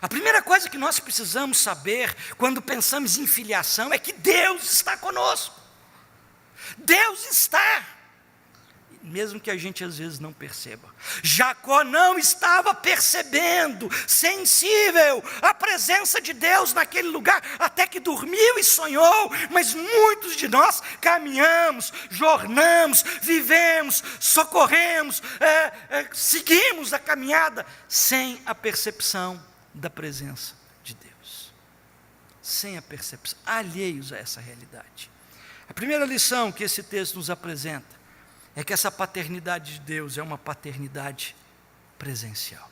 A primeira coisa que nós precisamos saber quando pensamos em filiação é que Deus está conosco. Deus está, mesmo que a gente às vezes não perceba. Jacó não estava percebendo, sensível à presença de Deus naquele lugar, até que dormiu e sonhou. Mas muitos de nós caminhamos, jornamos, vivemos, socorremos, seguimos a caminhada sem a percepção da presença de Deus, sem a percepção, alheios a essa realidade. A primeira lição que esse texto nos apresenta é que essa paternidade de Deus é uma paternidade presencial.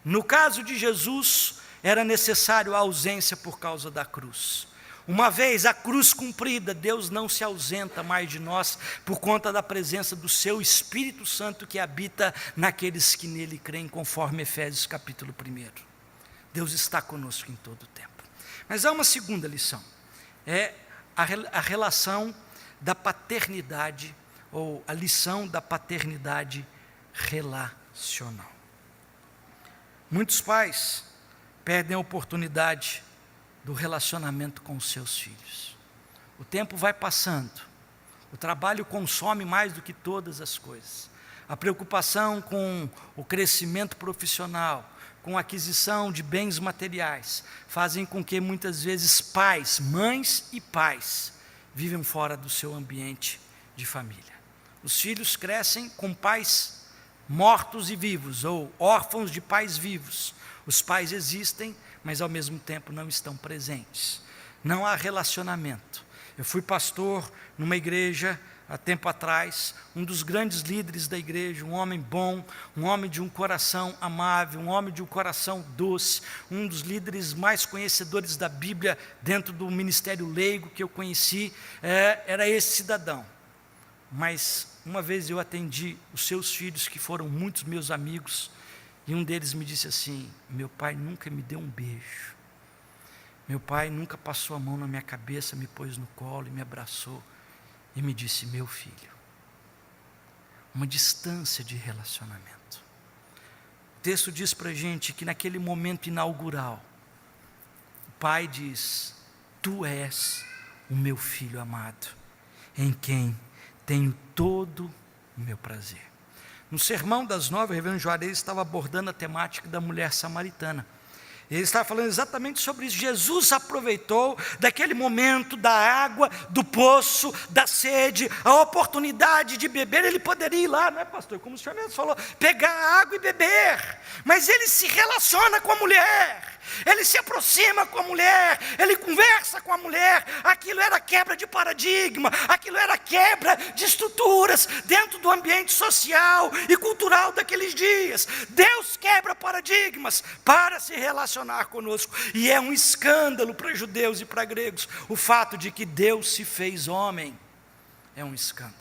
No caso de Jesus, era necessário a ausência por causa da cruz. Uma vez a cruz cumprida, Deus não se ausenta mais de nós por conta da presença do seu Espírito Santo que habita naqueles que nele creem, conforme Efésios capítulo 1. Deus está conosco em todo o tempo. Mas há uma segunda lição, é a relação da paternidade, ou a lição da paternidade relacional. Muitos pais perdem a oportunidade do relacionamento com os seus filhos. O tempo vai passando, o trabalho consome mais do que todas as coisas. A preocupação com o crescimento profissional, com a aquisição de bens materiais, fazem com que muitas vezes pais, mães e pais, vivem fora do seu ambiente de família. Os filhos crescem com pais mortos e vivos, ou órfãos de pais vivos. Os pais existem, mas ao mesmo tempo não estão presentes. Não há relacionamento. Eu fui pastor numa igreja há tempo atrás, um dos grandes líderes da igreja, um homem bom, um homem de um coração amável, um homem de um coração doce, um dos líderes mais conhecedores da Bíblia dentro do ministério leigo que eu conheci, era esse cidadão. Mas uma vez eu atendi os seus filhos, que foram muitos meus amigos, e um deles me disse assim: meu pai nunca me deu um beijo, meu pai nunca passou a mão na minha cabeça, me pôs no colo e me abraçou, e me disse: meu filho. Uma distância de relacionamento. O texto diz para a gente que naquele momento inaugural, o pai diz: tu és o meu filho amado, em quem tenho todo o meu prazer. No Sermão das 9, o reverendo Juarez estava abordando a temática da mulher samaritana. Ele estava falando exatamente sobre isso. Jesus aproveitou daquele momento da água, do poço, da sede, a oportunidade de beber. Ele poderia ir lá, não é, pastor? Como o senhor mesmo falou, pegar água e beber. Mas ele se relaciona com a mulher. Ele se aproxima com a mulher, ele conversa com a mulher. Aquilo era quebra de paradigma, aquilo era quebra de estruturas dentro do ambiente social e cultural daqueles dias. Deus quebra paradigmas para se relacionar conosco, e é um escândalo para judeus e para gregos o fato de que Deus se fez homem. É um escândalo.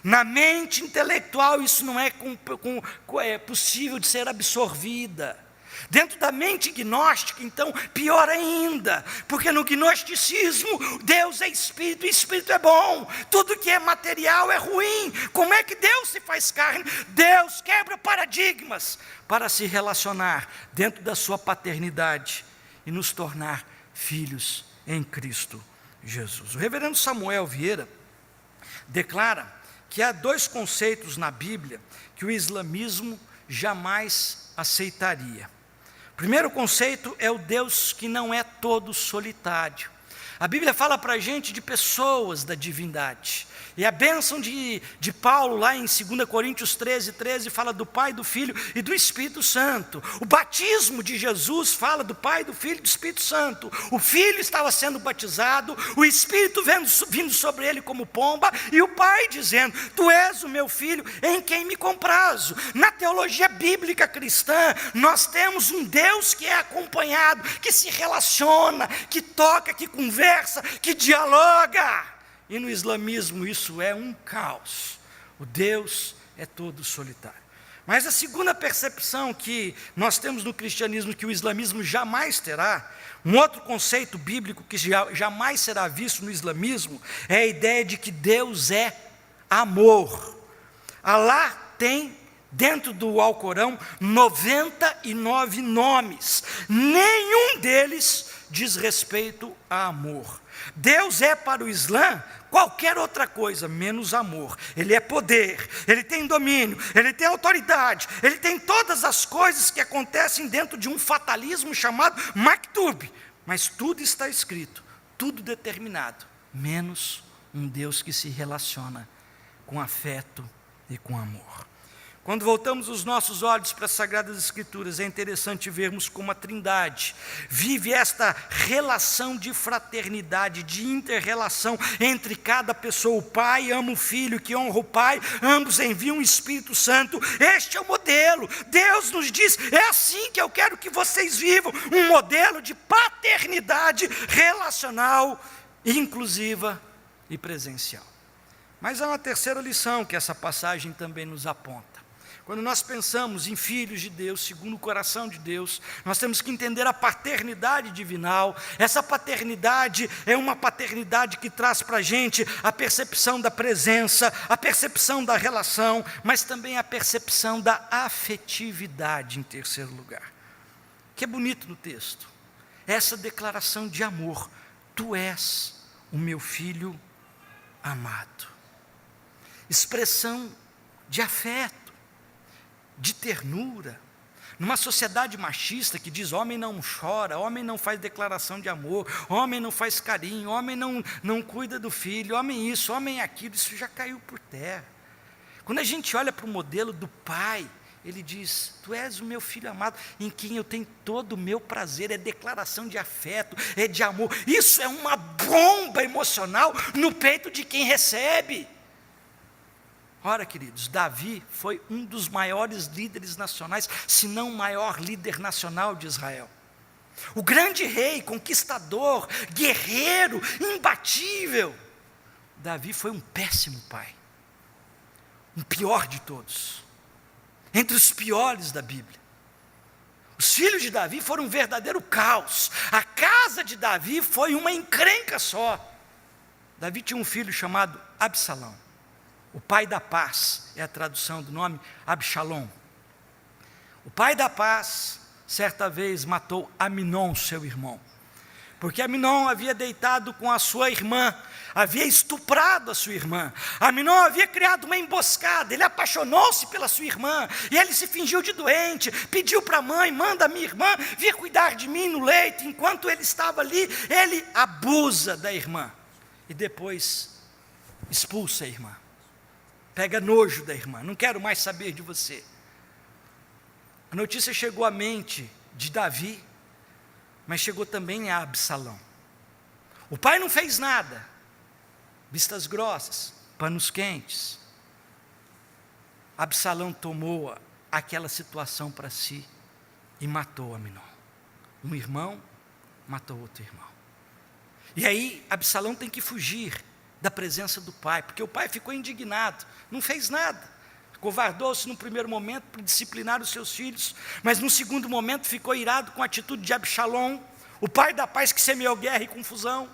Na mente intelectual isso não é possível de ser absorvida. Dentro da mente gnóstica, então, pior ainda, porque no gnosticismo, Deus é espírito e espírito é bom, tudo que é material é ruim. Como é que Deus se faz carne? Deus quebra paradigmas para se relacionar dentro da sua paternidade e nos tornar filhos em Cristo Jesus. O reverendo Samuel Vieira declara que há dois conceitos na Bíblia que o islamismo jamais aceitaria. O primeiro conceito é o Deus que não é todo solitário. A Bíblia fala para a gente de pessoas da divindade. E a bênção de Paulo, lá em 2 Coríntios 13, fala do Pai, do Filho e do Espírito Santo. O batismo de Jesus fala do Pai, do Filho e do Espírito Santo. O Filho estava sendo batizado, o Espírito vindo sobre ele como pomba, e o Pai dizendo: Tu és o meu Filho, em quem me comprazo. Na teologia bíblica cristã, nós temos um Deus que é acompanhado, que se relaciona, que toca, que conversa, que dialoga. E no islamismo isso é um caos. O Deus é todo solitário. Mas a segunda percepção que nós temos no cristianismo, que o islamismo jamais terá, um outro conceito bíblico que jamais será visto no islamismo, é a ideia de que Deus é amor. Alá tem, dentro do Alcorão, 99 nomes. Nenhum deles diz respeito a amor. Deus é para o Islã qualquer outra coisa, menos amor. Ele é poder, ele tem domínio, ele tem autoridade, ele tem todas as coisas que acontecem dentro de um fatalismo chamado Maktub. Mas tudo está escrito, tudo determinado, menos um Deus que se relaciona com afeto e com amor. Quando voltamos os nossos olhos para as Sagradas Escrituras, é interessante vermos como a Trindade vive esta relação de fraternidade, de inter-relação entre cada pessoa. O Pai ama o Filho, que honra o Pai, ambos enviam o Espírito Santo. Este é o modelo. Deus nos diz: é assim que eu quero que vocês vivam, um modelo de paternidade relacional, inclusiva e presencial. Mas há uma terceira lição que essa passagem também nos aponta. Quando nós pensamos em filhos de Deus, segundo o coração de Deus, nós temos que entender a paternidade divinal. Essa paternidade é uma paternidade que traz para a gente a percepção da presença, a percepção da relação, mas também a percepção da afetividade em terceiro lugar. Que é bonito no texto, essa declaração de amor: Tu és o meu filho amado. Expressão de afeto, de ternura. Numa sociedade machista que diz: homem não chora, homem não faz declaração de amor, homem não faz carinho, homem não cuida do filho, homem isso, homem aquilo, isso já caiu por terra. Quando a gente olha para o modelo do pai, ele diz: Tu és o meu filho amado, em quem eu tenho todo o meu prazer. É declaração de afeto, é de amor. Isso é uma bomba emocional no peito de quem recebe. Ora, queridos, Davi foi um dos maiores líderes nacionais, se não o maior líder nacional de Israel. O grande rei, conquistador, guerreiro, imbatível. Davi foi um péssimo pai, o pior de todos, entre os piores da Bíblia. Os filhos de Davi foram um verdadeiro caos. A casa de Davi foi uma encrenca só. Davi tinha um filho chamado Absalão. O pai da paz é a tradução do nome Absalom. O pai da paz, certa vez, matou Aminon, seu irmão. Porque Aminon havia deitado com a sua irmã, havia estuprado a sua irmã. Aminon havia criado uma emboscada, ele apaixonou-se pela sua irmã, e ele se fingiu de doente, pediu para a mãe: manda a minha irmã vir cuidar de mim no leito. Enquanto ele estava ali, ele abusa da irmã, e depois expulsa a irmã, pega nojo da irmã: não quero mais saber de você. A notícia chegou à mente de Davi, mas chegou também a Absalão. O pai não fez nada, vistas grossas, panos quentes. Absalão tomou aquela situação para si e matou Aminon. Um irmão matou outro irmão. E aí Absalão tem que fugir da presença do pai, porque o pai ficou indignado, não fez nada. Covardou-se no primeiro momento para disciplinar os seus filhos, mas no segundo momento ficou irado com a atitude de Absalão, o pai da paz que semeou guerra e confusão.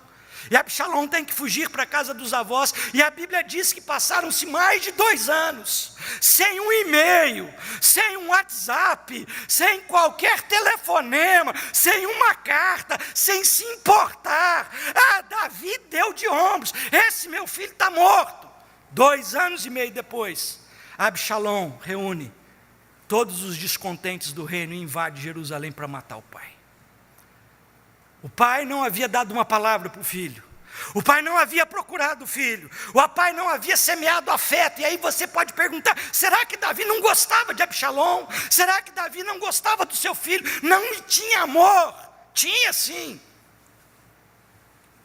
E Absalão tem que fugir para a casa dos avós, e a Bíblia diz que passaram-se mais de 2 anos, sem um e-mail, sem um WhatsApp, sem qualquer telefonema, sem uma carta, sem se importar. Davi deu de ombros: esse meu filho está morto. 2 anos e meio depois, Absalão reúne todos os descontentes do reino e invade Jerusalém para matar o pai. O pai não havia dado uma palavra para o filho, o pai não havia procurado o filho, o pai não havia semeado afeto. E aí você pode perguntar: será que Davi não gostava de Absalão? Será que Davi não gostava do seu filho? Não lhe tinha amor? Tinha sim,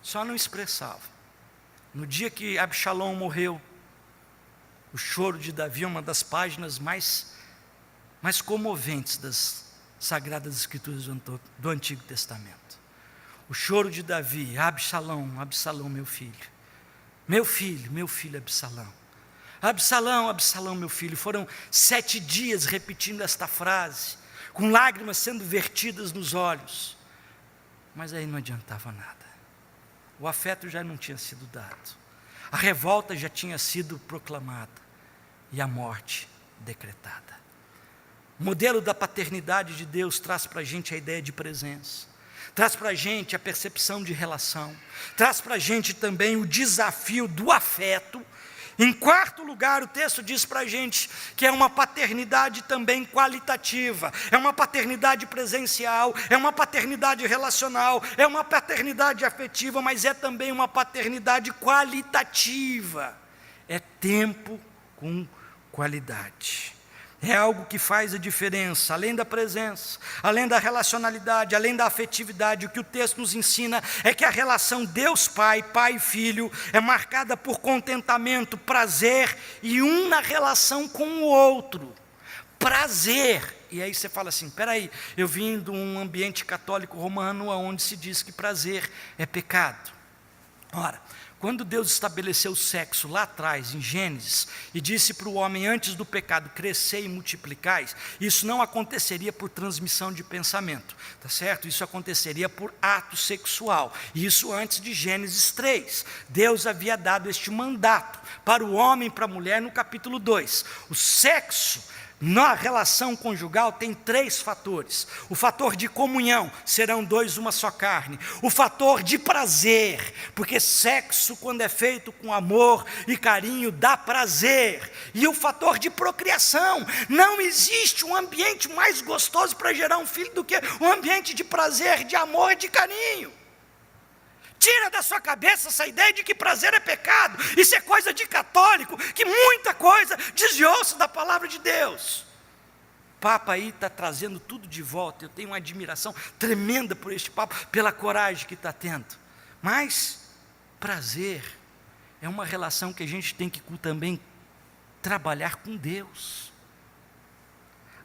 só não expressava. No dia que Absalão morreu, o choro de Davi é uma das páginas mais comoventes das Sagradas Escrituras do Antigo Testamento. O choro de Davi: Absalão, Absalão, meu filho, Absalão. Absalão, Absalão, meu filho. Foram 7 dias repetindo esta frase, com lágrimas sendo vertidas nos olhos. Mas aí não adiantava nada. O afeto já não tinha sido dado, a revolta já tinha sido proclamada e a morte decretada. O modelo da paternidade de Deus traz para a gente a ideia de presença, traz para a gente a percepção de relação, traz para a gente também o desafio do afeto. Em quarto lugar, o texto diz para a gente que é uma paternidade também qualitativa, é uma paternidade presencial, é uma paternidade relacional, é uma paternidade afetiva, mas é também uma paternidade qualitativa. É tempo com qualidade. É algo que faz a diferença, além da presença, além da relacionalidade, além da afetividade. O que o texto nos ensina é que a relação Deus-Pai, Pai e Filho é marcada por contentamento, prazer e um na relação com o outro. Prazer. E aí você fala assim: peraí, eu vim de um ambiente católico romano onde se diz que prazer é pecado. Ora, quando Deus estabeleceu o sexo lá atrás, em Gênesis, e disse para o homem antes do pecado: crescer e multiplicais, isso não aconteceria por transmissão de pensamento, tá certo? Isso aconteceria por ato sexual, e isso antes de Gênesis 3. Deus havia dado este mandato para o homem e para a mulher no capítulo 2. O sexo na relação conjugal tem 3 fatores: o fator de comunhão, serão 2 uma só carne; o fator de prazer, porque sexo, quando é feito com amor e carinho, dá prazer; e o fator de procriação. Não existe um ambiente mais gostoso para gerar um filho do que um ambiente de prazer, de amor e de carinho. Tira da sua cabeça essa ideia de que prazer é pecado. Isso é coisa de católico, que muita coisa desviou-se da palavra de Deus. O Papa aí está trazendo tudo de volta. Eu tenho uma admiração tremenda por este Papa, pela coragem que está tendo. Mas prazer é uma relação que a gente tem que também trabalhar com Deus.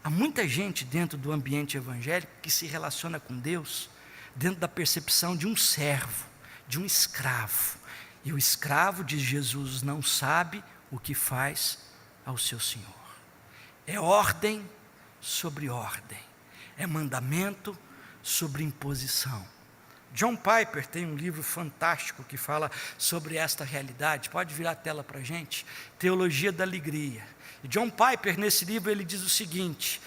Há muita gente dentro do ambiente evangélico que se relaciona com Deus dentro da percepção de um servo, de um escravo. E o escravo, diz Jesus, não sabe o que faz ao seu senhor. É ordem sobre ordem, é mandamento sobre imposição. John Piper tem um livro fantástico que fala sobre esta realidade. Pode virar a tela para a gente? Teologia da Alegria. E John Piper, nesse livro, ele diz o seguinte: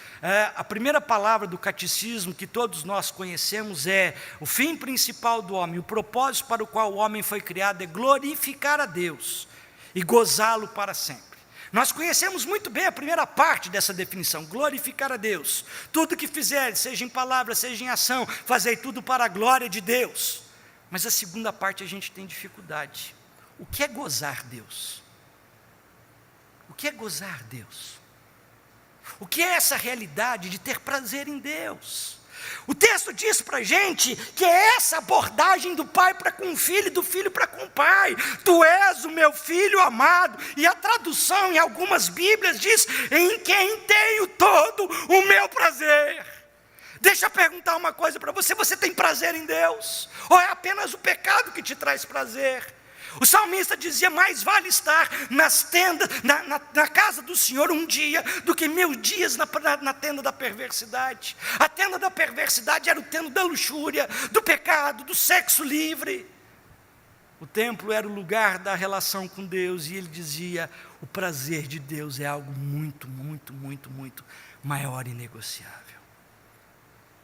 a primeira palavra do catecismo que todos nós conhecemos é: o fim principal do homem, o propósito para o qual o homem foi criado é glorificar a Deus e gozá-lo para sempre. Nós conhecemos muito bem a primeira parte dessa definição: glorificar a Deus. Tudo que fizeres, seja em palavra, seja em ação, fazei tudo para a glória de Deus. Mas a segunda parte a gente tem dificuldade. O que é gozar Deus? O que é gozar Deus? O que é essa realidade de ter prazer em Deus? O texto diz para a gente que é essa abordagem do pai para com o filho e do filho para com o pai. Tu és o meu filho amado. E a tradução em algumas Bíblias diz: em quem tenho todo o meu prazer. Deixa eu perguntar uma coisa para você: você tem prazer em Deus? Ou é apenas o pecado que te traz prazer? O salmista dizia: mais vale estar nas tendas, na casa do Senhor um dia, do que 1000 dias na tenda da perversidade. A tenda da perversidade era o templo da luxúria, do pecado, do sexo livre. O templo era o lugar da relação com Deus, e ele dizia: o prazer de Deus é algo muito, muito, muito, muito maior e inegociável.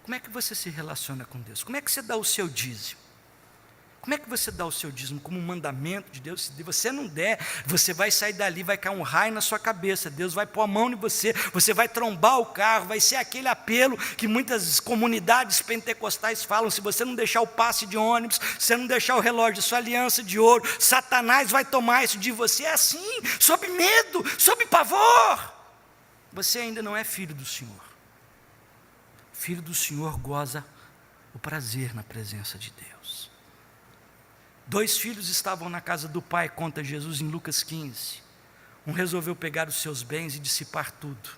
Como é que você se relaciona com Deus? Como é que você dá o seu dízimo? Como é que você dá o seu dízimo? Como um mandamento de Deus? Se você não der, você vai sair dali, vai cair um raio na sua cabeça, Deus vai pôr a mão em você, você vai trombar o carro, vai ser aquele apelo que muitas comunidades pentecostais falam: se você não deixar o passe de ônibus, se você não deixar o relógio, sua aliança de ouro, Satanás vai tomar isso de você. É assim, sob medo, sob pavor. Você ainda não é filho do Senhor. Filho do Senhor goza o prazer na presença de Deus. 2 filhos estavam na casa do pai, conta Jesus em Lucas 15. Um resolveu pegar os seus bens e dissipar tudo.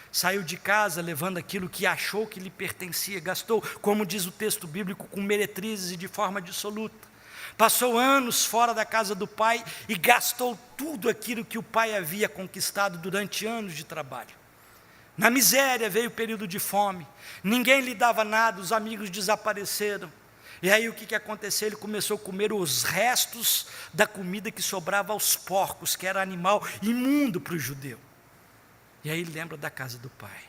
Saiu de casa levando aquilo que achou que lhe pertencia. Gastou, como diz o texto bíblico, com meretrizes e de forma dissoluta. Passou anos fora da casa do pai e gastou tudo aquilo que o pai havia conquistado durante anos de trabalho. Na miséria veio o período de fome. Ninguém lhe dava nada, os amigos desapareceram. E aí o que aconteceu? Ele começou a comer os restos da comida que sobrava aos porcos, que era animal imundo para o judeu. E aí ele lembra da casa do pai,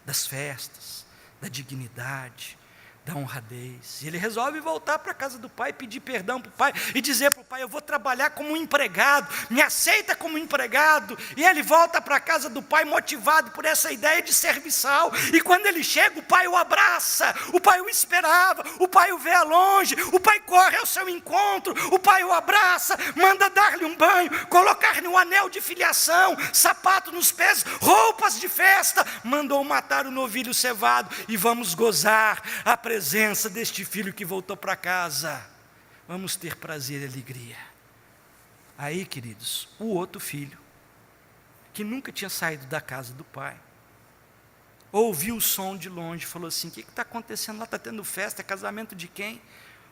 das festas, da dignidade, da honradez. E ele resolve voltar para a casa do pai, pedir perdão para o pai e dizer para o pai: eu vou trabalhar como um empregado, me aceita como empregado. E ele volta para a casa do pai motivado por essa ideia de serviçal. E quando ele chega, o pai o abraça, o pai o esperava, o pai o vê a longe, o pai corre ao seu encontro, o pai o abraça, manda dar-lhe um banho, colocar-lhe um anel de filiação, sapato nos pés, roupas de festa, mandou matar o novilho cevado e vamos gozar a presença deste filho que voltou para casa. Vamos ter prazer e alegria. Aí, queridos, o outro filho, que nunca tinha saído da casa do pai, ouviu o som de longe, falou assim: o que está acontecendo lá? Está tendo festa, é casamento de quem?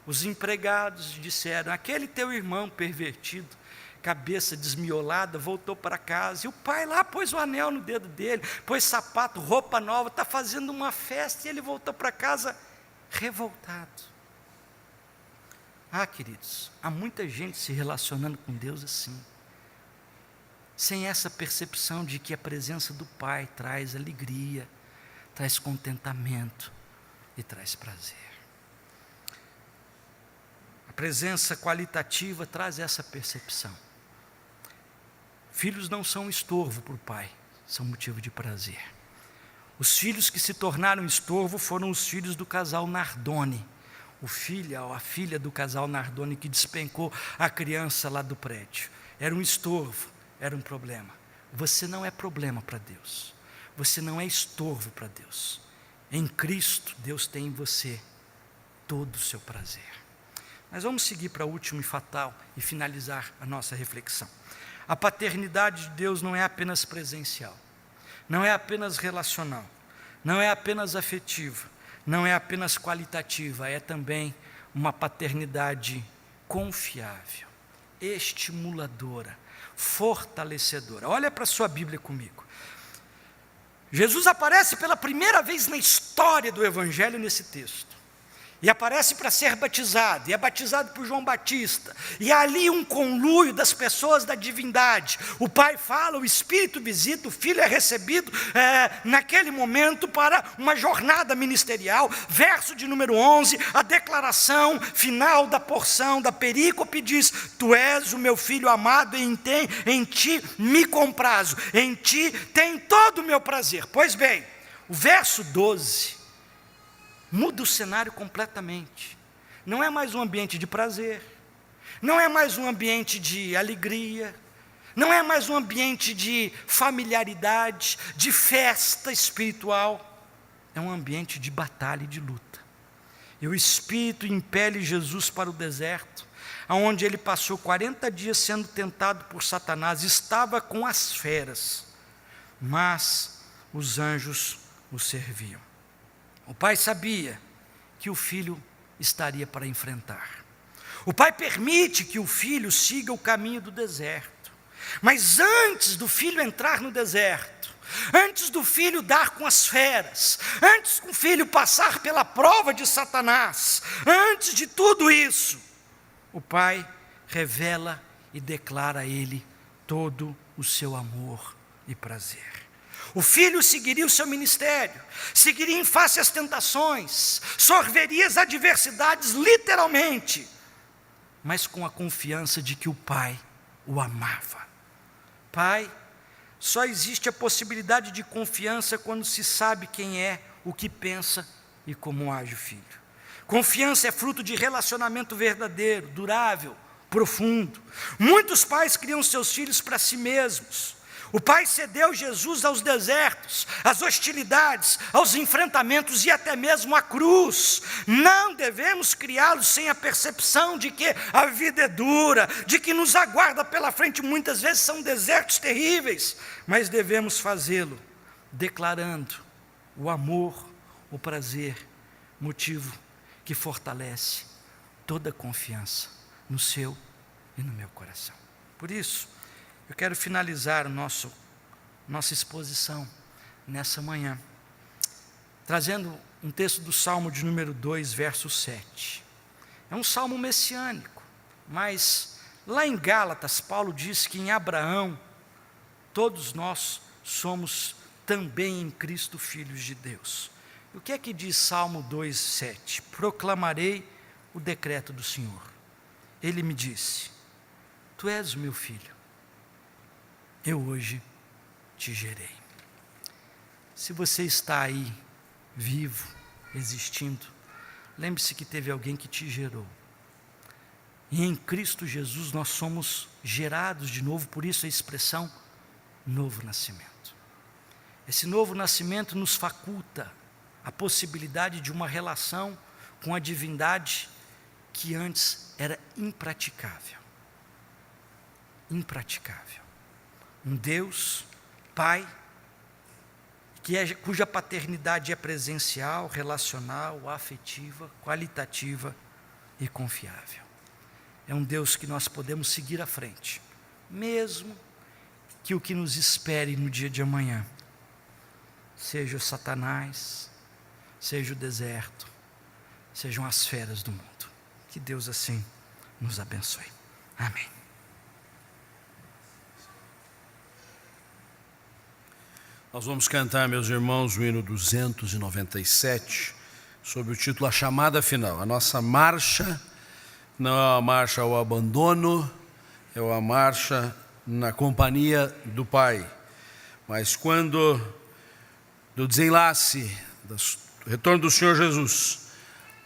Os empregados disseram: aquele teu irmão pervertido, cabeça desmiolada, voltou para casa. E o pai lá pôs o anel no dedo dele, pôs sapato, roupa nova, está fazendo uma festa, e ele voltou para casa revoltado. Queridos, há muita gente se relacionando com Deus assim, sem essa percepção de que a presença do Pai traz alegria, traz contentamento e traz prazer. A presença qualitativa traz essa percepção. Filhos não são estorvo para o pai, são motivo de prazer. Os filhos que se tornaram estorvo foram os filhos do casal Nardoni, o filho ou a filha do casal Nardoni que despencou a criança lá do prédio. Era um estorvo, era um problema. Você não é problema para Deus, você não é estorvo para Deus. Em Cristo, Deus tem em você todo o seu prazer. Mas vamos seguir para o último e fatal e finalizar a nossa reflexão. A paternidade de Deus não é apenas presencial, não é apenas relacional, não é apenas afetiva, não é apenas qualitativa, é também uma paternidade confiável, estimuladora, fortalecedora. Olha para a sua Bíblia comigo. Jesus aparece pela primeira vez na história do Evangelho nesse texto. e aparece para ser batizado, e é batizado por João Batista, e há ali um conluio das pessoas da divindade. O Pai fala, o Espírito visita, o Filho é recebido naquele momento para uma jornada ministerial. Verso de número 11, a declaração final da porção, da perícope diz: Tu és o meu Filho amado, e em ti me comprazo, em ti tem todo o meu prazer. Pois bem, o verso 12 muda o cenário completamente. Não é mais um ambiente de prazer, não é mais um ambiente de alegria, não é mais um ambiente de familiaridade, de festa espiritual. É um ambiente de batalha e de luta. E o Espírito impele Jesus para o deserto, onde ele passou 40 dias sendo tentado por Satanás. Estava com as feras, mas os anjos o serviam. O Pai sabia que o Filho estaria para enfrentar. O Pai permite que o Filho siga o caminho do deserto. Mas antes do Filho entrar no deserto, antes do Filho dar com as feras, antes do Filho passar pela prova de Satanás, antes de tudo isso, o Pai revela e declara a Ele todo o seu amor e prazer. O Filho seguiria o seu ministério, seguiria em face às tentações, sorveria as adversidades literalmente, mas com a confiança de que o Pai o amava. Pai, só existe a possibilidade de confiança quando se sabe quem é, o que pensa e como age o Filho. Confiança é fruto de relacionamento verdadeiro, durável, profundo. Muitos pais criam seus filhos para si mesmos. O Pai cedeu Jesus aos desertos, às hostilidades, aos enfrentamentos e até mesmo à cruz. Não devemos criá-los sem a percepção de que a vida é dura, de que nos aguarda pela frente, muitas vezes são desertos terríveis, mas devemos fazê-lo declarando o amor, o prazer, motivo que fortalece toda a confiança no seu e no meu coração. Por isso, eu quero finalizar nossa exposição nessa manhã, trazendo um texto do Salmo de número 2, verso 7. É um salmo messiânico, mas lá em Gálatas, Paulo diz que em Abraão, todos nós somos também em Cristo filhos de Deus. O que é que diz Salmo 2, 7? Proclamarei o decreto do Senhor. Ele me disse: Tu és o meu filho, eu hoje te gerei. Se você está aí, vivo, existindo, lembre-se que teve alguém que te gerou. E em Cristo Jesus nós somos gerados de novo, por isso a expressão novo nascimento. Esse novo nascimento nos faculta a possibilidade de uma relação com a divindade que antes era impraticável. Impraticável. Um Deus, Pai, cuja paternidade é presencial, relacional, afetiva, qualitativa e confiável. É um Deus que nós podemos seguir à frente, mesmo que o que nos espere no dia de amanhã seja o Satanás, seja o deserto, sejam as feras do mundo. Que Deus assim nos abençoe. Amém. Nós vamos cantar, meus irmãos, o hino 297, sob o título A Chamada Final. A nossa marcha não é uma marcha ao abandono, é uma marcha na companhia do Pai. Mas quando do desenlace, do retorno do Senhor Jesus,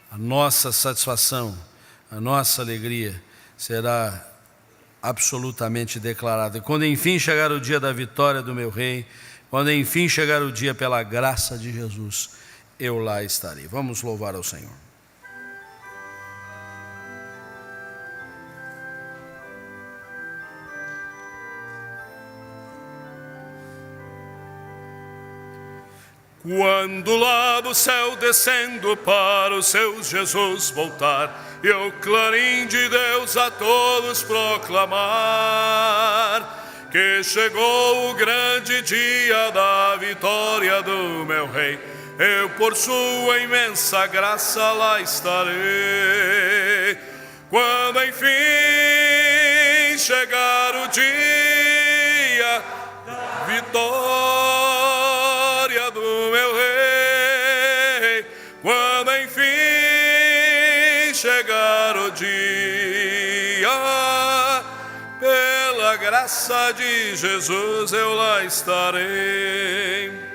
a nossa satisfação, a nossa alegria será absolutamente declarada. E quando enfim chegar o dia da vitória do meu Rei, quando enfim chegar o dia pela graça de Jesus, eu lá estarei. Vamos louvar ao Senhor. Quando lá do céu descendo para os seus Jesus voltar, e o clarim de Deus a todos proclamar, que chegou o grande dia da vitória do meu Rei. eu por sua imensa graça lá estarei. Quando enfim chegar o dia da vitória do meu Rei, quando enfim chegar o dia, pela graça de Jesus eu lá estarei.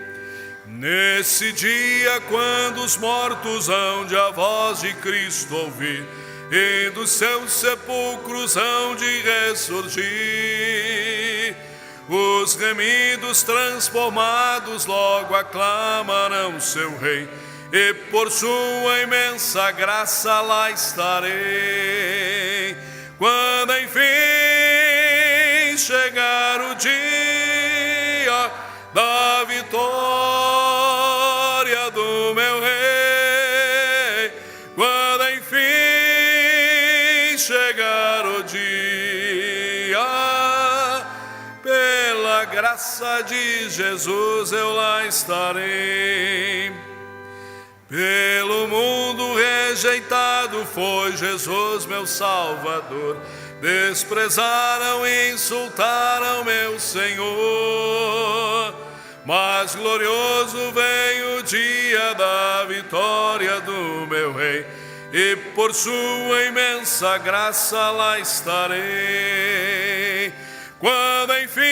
Nesse dia, quando os mortos hão de a voz de Cristo ouvir, e dos seus sepulcros hão de ressurgir, os remidos transformados logo aclamarão seu Rei, e por sua imensa graça lá estarei. Quando enfim chegar o dia da vitória do meu Rei, quando enfim chegar o dia, pela graça de Jesus eu lá estarei. Pelo mundo rejeitado foi Jesus meu Salvador, desprezaram e insultaram meu Senhor, mas glorioso vem o dia da vitória do meu Rei, e por sua imensa graça lá estarei. Quando enfim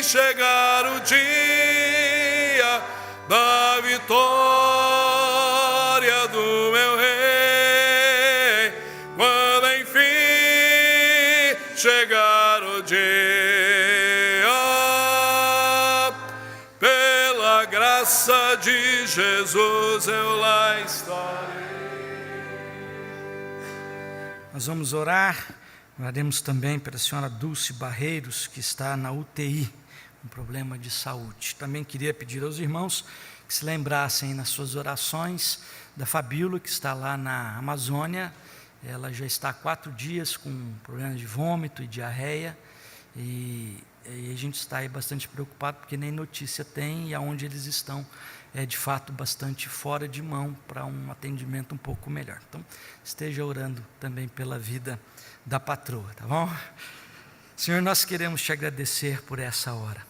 chegar o dia da vitória do meu Rei, quando enfim chegar o dia, pela graça de Jesus eu lá estarei. Nós vamos orar, oraremos também pela senhora Dulce Barreiros, que está na UTI, um problema de saúde. Também queria pedir aos irmãos que se lembrassem nas suas orações da Fabíola, que está lá na Amazônia. Ela já está há 4 dias com problemas de vômito e diarreia, e a gente está aí bastante preocupado, porque nem notícia tem, e aonde eles estão é de fato bastante fora de mão para um atendimento um pouco melhor. Então, esteja orando também pela vida da patroa, tá bom? Senhor, nós queremos te agradecer por essa hora.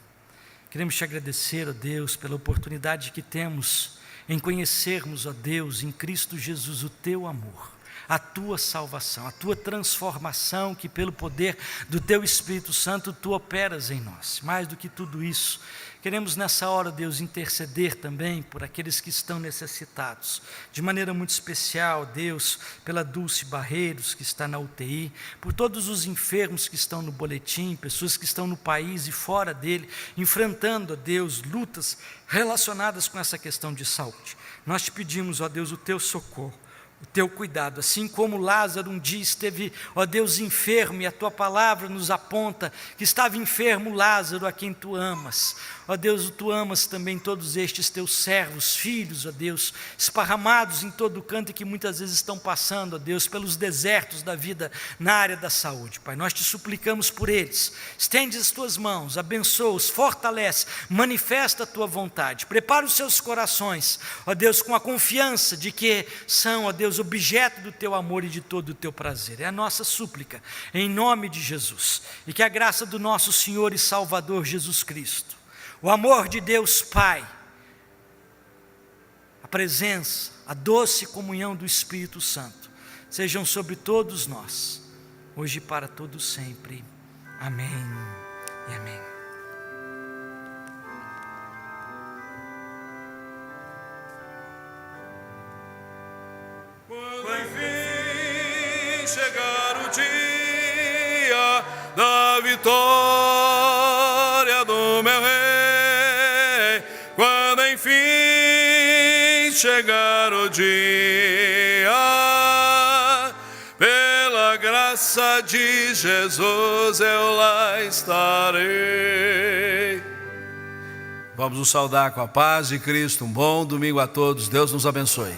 Queremos te agradecer, ó Deus, pela oportunidade que temos em conhecermos, ó Deus, em Cristo Jesus, o teu amor, a tua salvação, a tua transformação, que pelo poder do teu Espírito Santo tu operas em nós. Mais do que tudo isso, queremos nessa hora, Deus, interceder também por aqueles que estão necessitados, de maneira muito especial, Deus, pela Dulce Barreiros, que está na UTI, por todos os enfermos que estão no boletim, pessoas que estão no país e fora dele, enfrentando, ó Deus, lutas relacionadas com essa questão de saúde. Nós te pedimos, ó Deus, o teu socorro, o teu cuidado, assim como Lázaro um dia esteve, ó Deus, enfermo, e a tua palavra nos aponta que estava enfermo Lázaro, a quem tu amas. Ó Deus, tu amas também todos estes teus servos, filhos, ó Deus, esparramados em todo o canto e que muitas vezes estão passando, ó Deus, pelos desertos da vida na área da saúde. Pai, nós te suplicamos por eles, estende as tuas mãos, abençoa-os, fortalece, manifesta a tua vontade, prepara os seus corações, ó Deus, com a confiança de que são, ó Deus, objeto do teu amor e de todo o teu prazer. É a nossa súplica, em nome de Jesus, e que a graça do nosso Senhor e Salvador Jesus Cristo, o amor de Deus Pai, a presença, a doce comunhão do Espírito Santo, sejam sobre todos nós, hoje e para todos sempre. Amém e amém. Quando enfim chegar o dia da vitória do meu Rei, quando enfim chegar o dia, pela graça de Jesus eu lá estarei. Vamos nos saudar com a paz de Cristo. Um bom domingo a todos. Deus nos abençoe.